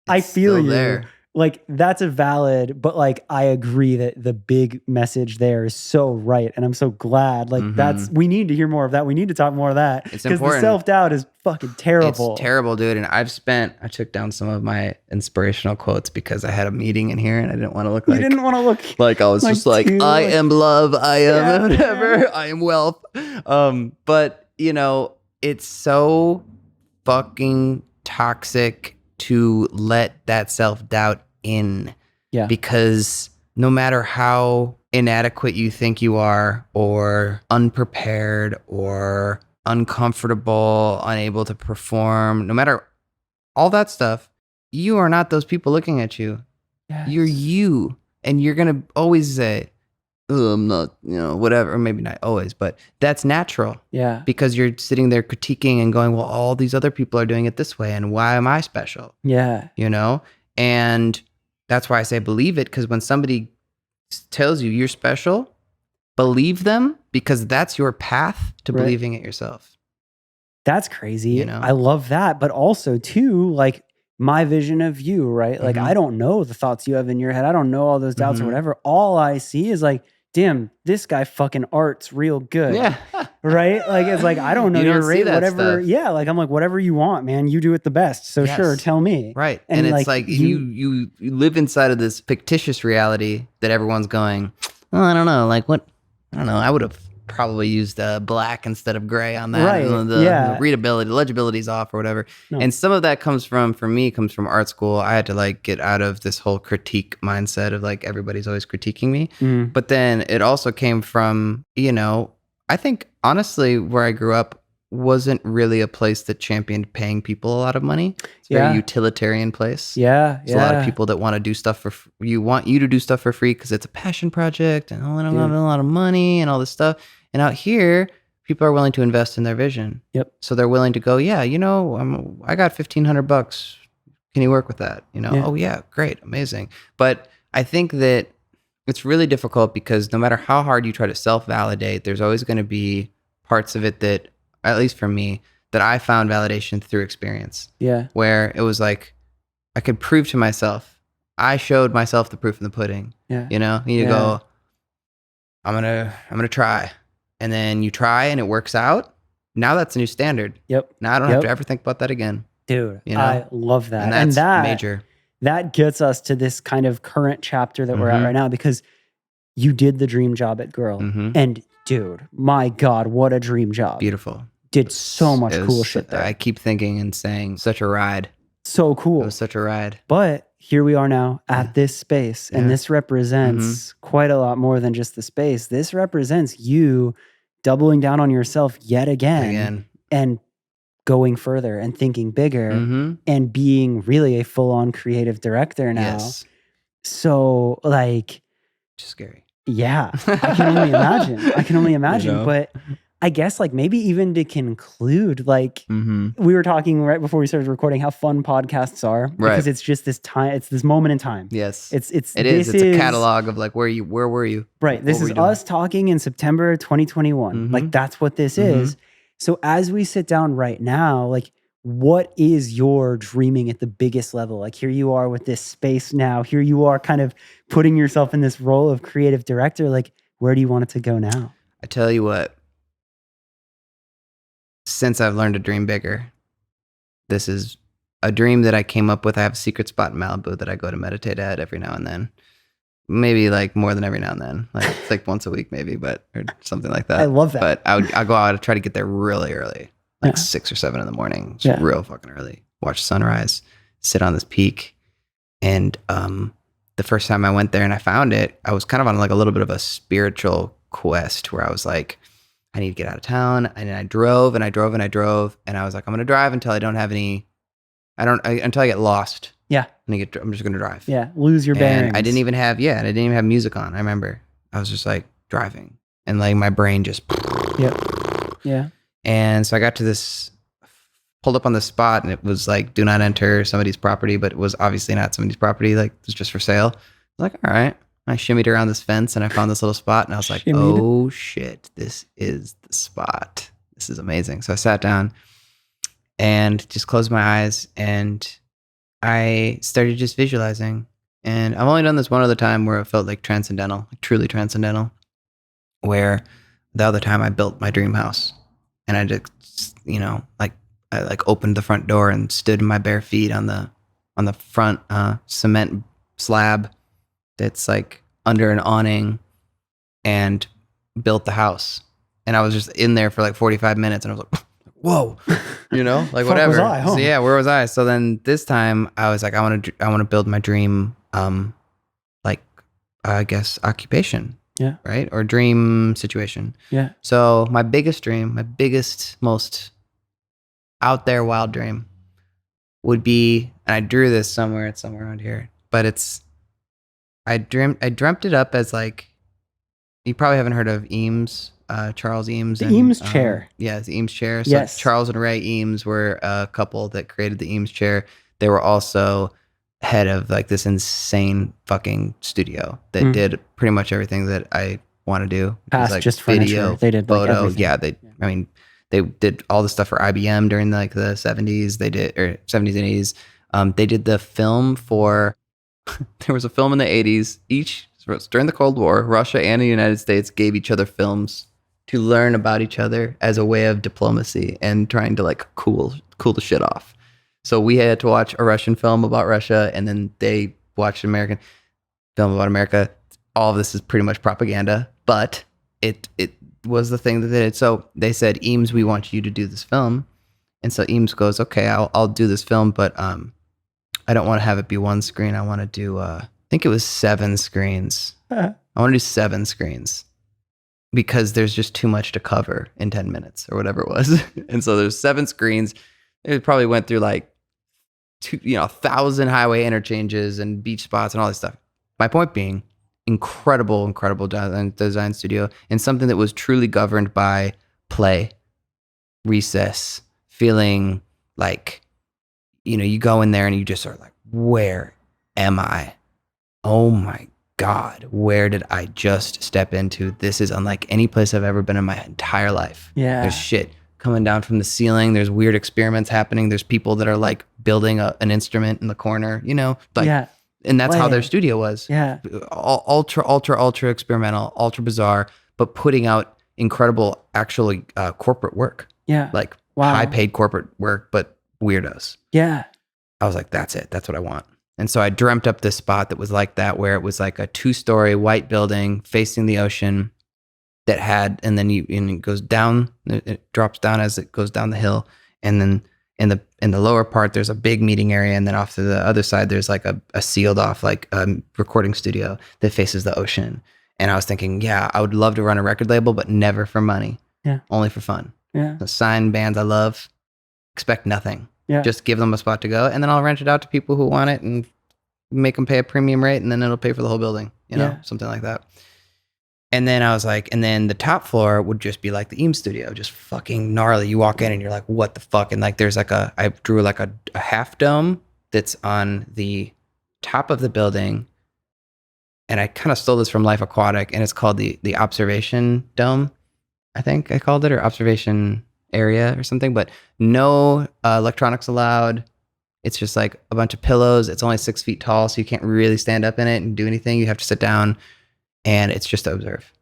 I feel you. There. Like that's a valid, but like I agree that the big message there is so right, and I'm so glad. Like we need to hear more of that. We need to talk more of that. It's important. Because the self-doubt is fucking terrible. It's terrible, dude. And I took down some of my inspirational quotes because I had a meeting in here and I didn't want to look like you didn't want to look like I was just like, I am love, I am whatever, I am wealth. But you know, it's so fucking toxic to let that self-doubt in. Yeah. Because no matter how inadequate you think you are, or unprepared, or uncomfortable, unable to perform, no matter all that stuff, you are not those people looking at you. Yes. You're you. And you're going to always say, oh, I'm not, you know, whatever. Or maybe not always, but that's natural. Yeah. Because you're sitting there critiquing and going, well, all these other people are doing it this way, and why am I special? Yeah. You know? And that's why I say believe it, because when somebody tells you you're special, believe them, because that's your path to believing it yourself. That's crazy. You know? I love that. But also, too, like my vision of you, right? Like, I don't know the thoughts you have in your head. I don't know all those doubts or whatever. All I see is like, damn, this guy fucking art's real good. Yeah. Right? Like, it's like, I don't know your rate, whatever. Stuff. Yeah. Like, I'm like, whatever you want, man, you do it the best. So sure, tell me. Right. And it's like you live inside of this fictitious reality that everyone's going, oh, I don't know. Like what? I don't know. I would have probably used black instead of gray on that. Right. The readability, legibility's off or whatever. No. And some of that comes from art school. I had to like get out of this whole critique mindset of like everybody's always critiquing me. But then it also came from, you know, I think honestly where I grew up wasn't really a place that championed paying people a lot of money. It's a very utilitarian place. Yeah. There's a lot of people that want to do stuff want you to do stuff for free because it's a passion project and I don't have a lot of money and all this stuff. And out here, people are willing to invest in their vision. Yep. So they're willing to go, yeah, I got $1,500. Can you work with that? Yeah. Oh yeah, great, amazing. But I think that it's really difficult because no matter how hard you try to self-validate, there's always going to be parts of it that, at least for me, that I found validation through experience. Yeah. Where it was like, I could prove to myself, I showed myself the proof in the pudding. Yeah. You go, I'm gonna try. And then you try and it works out. Now that's a new standard. Yep. Now I don't have to ever think about that again. Dude, I love that. And that's major. That gets us to this kind of current chapter that we're at right now, because you did the dream job at Girl. And dude, my God, what a dream job. Beautiful. Did so much cool shit there. I keep thinking and saying, such a ride. So cool. It was such a ride. But here we are now at this space, and this represents quite a lot more than just the space. This represents you doubling down on yourself yet again. And going further and thinking bigger and being really a full-on creative director now. Yes. So like, just scary. Yeah, I can only imagine. But I guess like maybe even to conclude, like we were talking right before we started recording how fun podcasts are, because it's just this time, it's this moment in time. Yes. It's a catalog of like, where were you? Right. This is us talking in September 2021. Like that's what this is. So as we sit down right now, like what is your dreaming at the biggest level? Like here you are with this space now. Here you are kind of putting yourself in this role of creative director. Like where do you want it to go now? I tell you what, since I've learned to dream bigger, this is a dream that I came up with. I have a secret spot in Malibu that I go to meditate at every now and then. Maybe like more than every now and then. Like it's like once a week maybe, or something like that. I love that. But I'll go out and try to get there really early. Like 6 or 7 in the morning. Just real fucking early. Watch sunrise. Sit on this peak. And the first time I went there and I found it, I was kind of on like a little bit of a spiritual quest where I was like, I need to get out of town. And I drove and I drove and I drove. And I was like, I'm going to drive until I don't have any, until I get lost. Yeah. I'm just going to drive. Yeah. Lose your bearings. And I didn't even have music on. I remember I was just like driving and like my brain just. Yeah. And so I got to pulled up on this spot and it was like, do not enter somebody's property, but it was obviously not somebody's property. Like it was just for sale. I was like, all right. I shimmied around this fence and I found this little spot and I was like, oh shit, this is the spot. This is amazing. So I sat down and just closed my eyes and I started just visualizing. And I've only done this one other time where it felt like transcendental, like truly transcendental, where the other time I built my dream house and I just, I like opened the front door and stood in my bare feet on the front cement slab that's like under an awning and built the house. And I was just in there for like 45 minutes and I was like, whoa, like whatever. Was I, huh? So yeah, where was I? So then this time I was like, I want to build my dream, I guess occupation. Yeah. Right. Or dream situation. Yeah. So my biggest dream, my biggest, most out there wild dream would be, and I drew this somewhere, it's somewhere around here, but I dreamt it up as like, you probably haven't heard of Eames, Charles Eames. The Eames chair. Yeah, the Eames chair. So yes. Charles and Ray Eames were a couple that created the Eames chair. They were also head of like this insane fucking studio that did pretty much everything that I want to do. Past like just video, furniture. They did photo. Like everything. Yeah, they did all the stuff for IBM during like the 70s. They did, or 70s and 80s. They did the film for, there was a film in the 80s. During the Cold War, Russia and the United States gave each other films to learn about each other as a way of diplomacy and trying to like cool the shit off. So we had to watch a Russian film about Russia, and then they watched an American film about America. All of this is pretty much propaganda, but it was the thing that they did. So they said, Eames, we want you to do this film. And so Eames goes, okay, I'll do this film, but I don't want to have it be one screen. I want to do, I think it was 7 screens. I want to do 7 screens because there's just too much to cover in 10 minutes or whatever it was. And so there's 7 screens. It probably went through like 1,000 highway interchanges and beach spots and all this stuff. My point being, incredible design studio, and something that was truly governed by play, recess, feeling like, you go in there and you just are like, where am I? Oh my God, where did I just step into? This is unlike any place I've ever been in my entire life. Yeah. There's shit coming down from the ceiling. There's weird experiments happening. There's people that are like building an instrument in the corner, and that's how their studio was. Yeah. Ultra experimental, ultra bizarre, but putting out incredible, actually corporate work. Yeah. Like high paid corporate work, but weirdos. Yeah. I was like, that's it. That's what I want. And so I dreamt up this spot that was like that, where it was like a 2-story white building facing the ocean that had, and then it goes down, it drops down as it goes down the hill. And then in the lower part, there's a big meeting area. And then off to the other side, there's like a sealed off, like recording studio that faces the ocean. And I was thinking, yeah, I would love to run a record label, but never for money. Yeah. Only for fun. Yeah. So sign bands I love, expect nothing. Yeah. Just give them a spot to go, and then I'll rent it out to people who want it and make them pay a premium rate, and then it'll pay for the whole building, something like that. And then I was like, and then the top floor would just be like the Eames studio, just fucking gnarly. You walk in and you're like, what the fuck? And like, there's like I drew like a half dome that's on the top of the building. And I kind of stole this from Life Aquatic, and it's called the observation dome. I think I called it, or observation area or something, but no electronics allowed. It's just like a bunch of pillows. It's only 6 feet tall, so you can't really stand up in it and do anything. You have to sit down, and it's just to observe,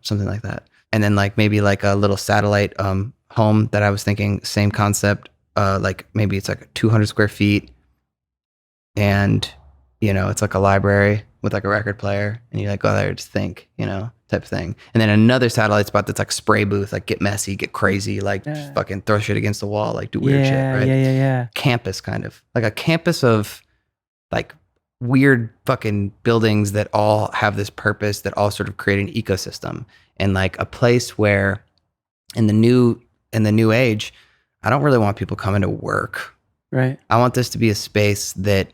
something like that. And then like maybe like a little satellite home that I was thinking, same concept. Like maybe it's like 200 square feet, and it's like a library with like a record player, and you like go there to just think, type of thing. And then another satellite spot that's like spray booth, like get messy, get crazy, like just fucking throw shit against the wall, like do weird shit, right? Yeah. Campus, kind of like a campus of like weird fucking buildings that all have this purpose, that all sort of create an ecosystem, and like a place where in the new age, I don't really want people coming to work. Right. I want this to be a space that,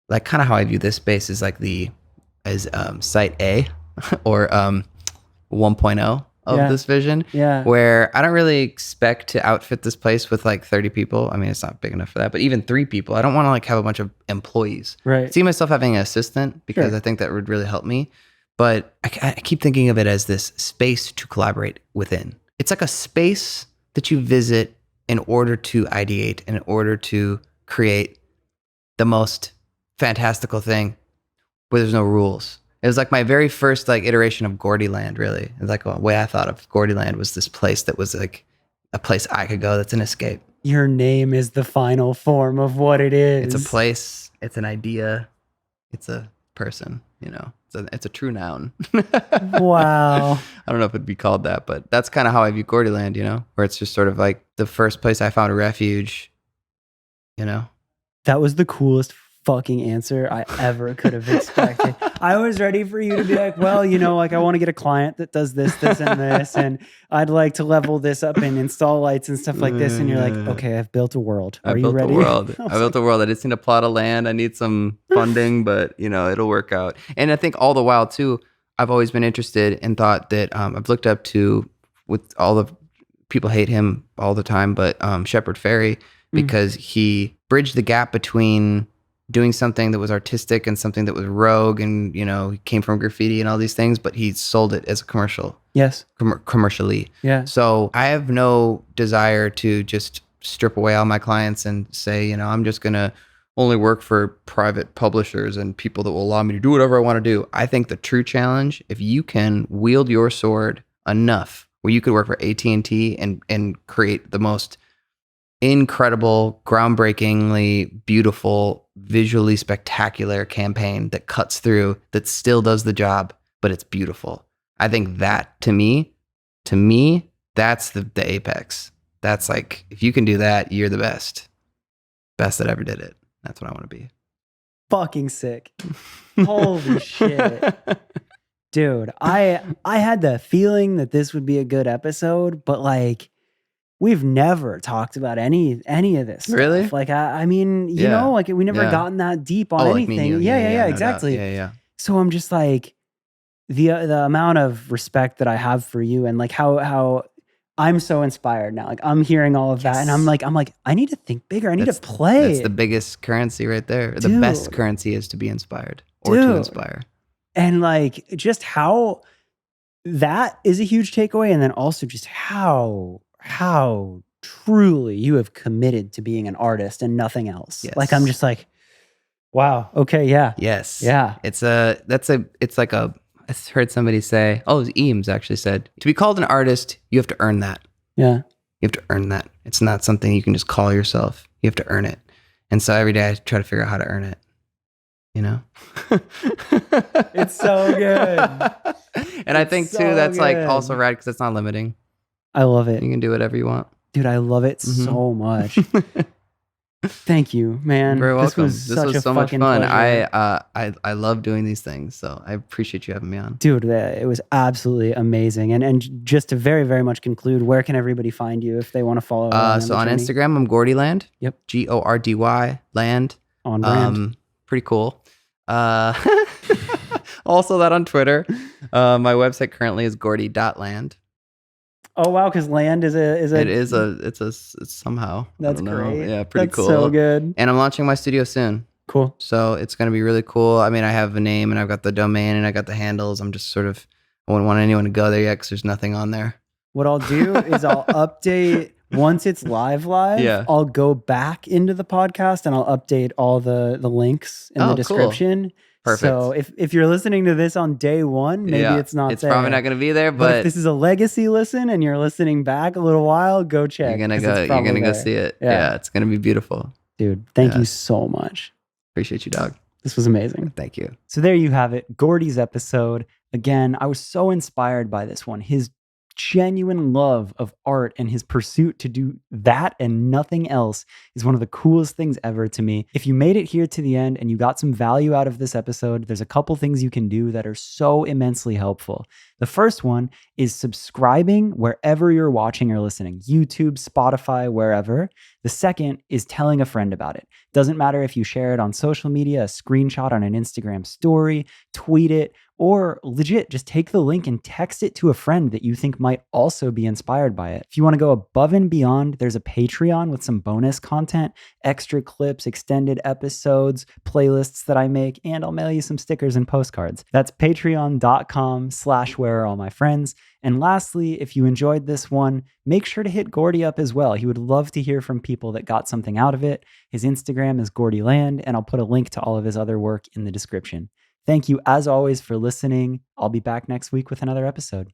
like, kind of how I view this space is like site A or 1.0 of this vision. Yeah. Where I don't really expect to outfit this place with like 30 people. I mean, it's not big enough for that, but even 3 people. I don't want to like have a bunch of employees. Right. See myself having an assistant, because I think that would really help me. But I keep thinking of it as this space to collaborate within. It's like a space that you visit in order to ideate, in order to create the most fantastical thing where there's no rules. It was like my very first like iteration of Gordyland, really. It's like the way I thought of Gordyland was this place that was like a place I could go that's an escape. Your name is the final form of what it is. It's a place, it's an idea, it's a person, it's a true noun. Wow. I don't know if it'd be called that, but that's kind of how I view Gordyland, where it's just sort of like the first place I found a refuge, That was the coolest fucking answer I ever could have expected. I was ready for you to be like, well, like I want to get a client that does this, and this, and I'd like to level this up and install lights and stuff like this. And you're like, okay, I've built a world. Are you ready? I built a world. I just need a plot of land. I need some funding, but it'll work out. And I think all the while too, I've always been interested and thought that I've looked up to, with all the people hate him all the time, but Shepard Fairey, because he bridged the gap between doing something that was artistic and something that was rogue, and he came from graffiti and all these things, but he sold it as a commercial. Yes. Commercially. Yeah. So I have no desire to just strip away all my clients and say, I'm just gonna only work for private publishers and people that will allow me to do whatever I want to do. I think the true challenge, if you can wield your sword enough where you could work for AT&T and create the most incredible, groundbreakingly beautiful, visually spectacular campaign that cuts through, that still does the job, but it's beautiful. I think that to me, that's the apex. That's like, if you can do that, you're the best that ever did it. That's what I want to be. Fucking sick. Holy shit. Dude, I had the feeling that this would be a good episode, but like, we've never talked about any of this stuff. Really? Like, I mean, you know, like we never gotten that deep on anything. Like yeah, no exactly. Doubt. Yeah. So I'm just like, the amount of respect that I have for you, and like how I'm so inspired now. Like I'm hearing all of that and I'm like, I need to think bigger. I need to play. That's the biggest currency right there. The best currency is to be inspired or to inspire. And like just how that is a huge takeaway. And then also just how truly you have committed to being an artist and nothing else. Yes. Like I'm just like, wow. Okay. Yeah. Yes. Yeah. It's like I heard somebody say, Eames actually said, to be called an artist, you have to earn that. Yeah. You have to earn that. It's not something you can just call yourself. You have to earn it. And so every day I try to figure out how to earn it. You know? It's so good. And I think too, that's like also rad because it's not limiting. I love it. You can do whatever you want. Dude, I love it so much. Thank you, man. You're very welcome. This was so much fun. Pleasure. I love doing these things, so I appreciate you having me on. Dude, it was absolutely amazing. And just to very, very much conclude, where can everybody find you if they want to follow? So on Instagram, I'm Gordyland. Yep. Gordy Land. On brand. Pretty cool. Also that on Twitter. My website currently is gordy.land. Oh wow, because land is it's somehow. That's great. Yeah, pretty cool. So good. And I'm launching my studio soon. Cool. So it's gonna be really cool. I mean, I have a name and I've got the domain and I got the handles. I'm just sort of, I wouldn't want anyone to go there yet because there's nothing on there. What I'll do is I'll update once it's live. Yeah. I'll go back into the podcast and I'll update all the links in the description. Cool. Perfect. So if you're listening to this on day one, maybe it's not it's there. probably not going to be there, but if this is a legacy listen and you're listening back a little while, go check. You're going to go see it. Yeah, it's going to be beautiful. Dude, thank you so much. Appreciate you, dog. This was amazing. Thank you. So there you have it. Gordy's episode. Again, I was so inspired by this one. His genuine love of art and his pursuit to do that and nothing else is one of the coolest things ever to me. If you made it here to the end and you got some value out of this episode, there's a couple things you can do that are so immensely helpful. The first one is subscribing wherever you're watching or listening, YouTube, Spotify, wherever. The second is telling a friend about it. Doesn't matter if you share it on social media, a screenshot on an Instagram story, tweet it, or legit, just take the link and text it to a friend that you think might also be inspired by it. If you want to go above and beyond, there's a Patreon with some bonus content, extra clips, extended episodes, playlists that I make, and I'll mail you some stickers and postcards. That's patreon.com/whereareallmyfriends. And lastly, if you enjoyed this one, make sure to hit Gordy up as well. He would love to hear from people that got something out of it. His Instagram is Gordyland, and I'll put a link to all of his other work in the description. Thank you, as always, for listening. I'll be back next week with another episode.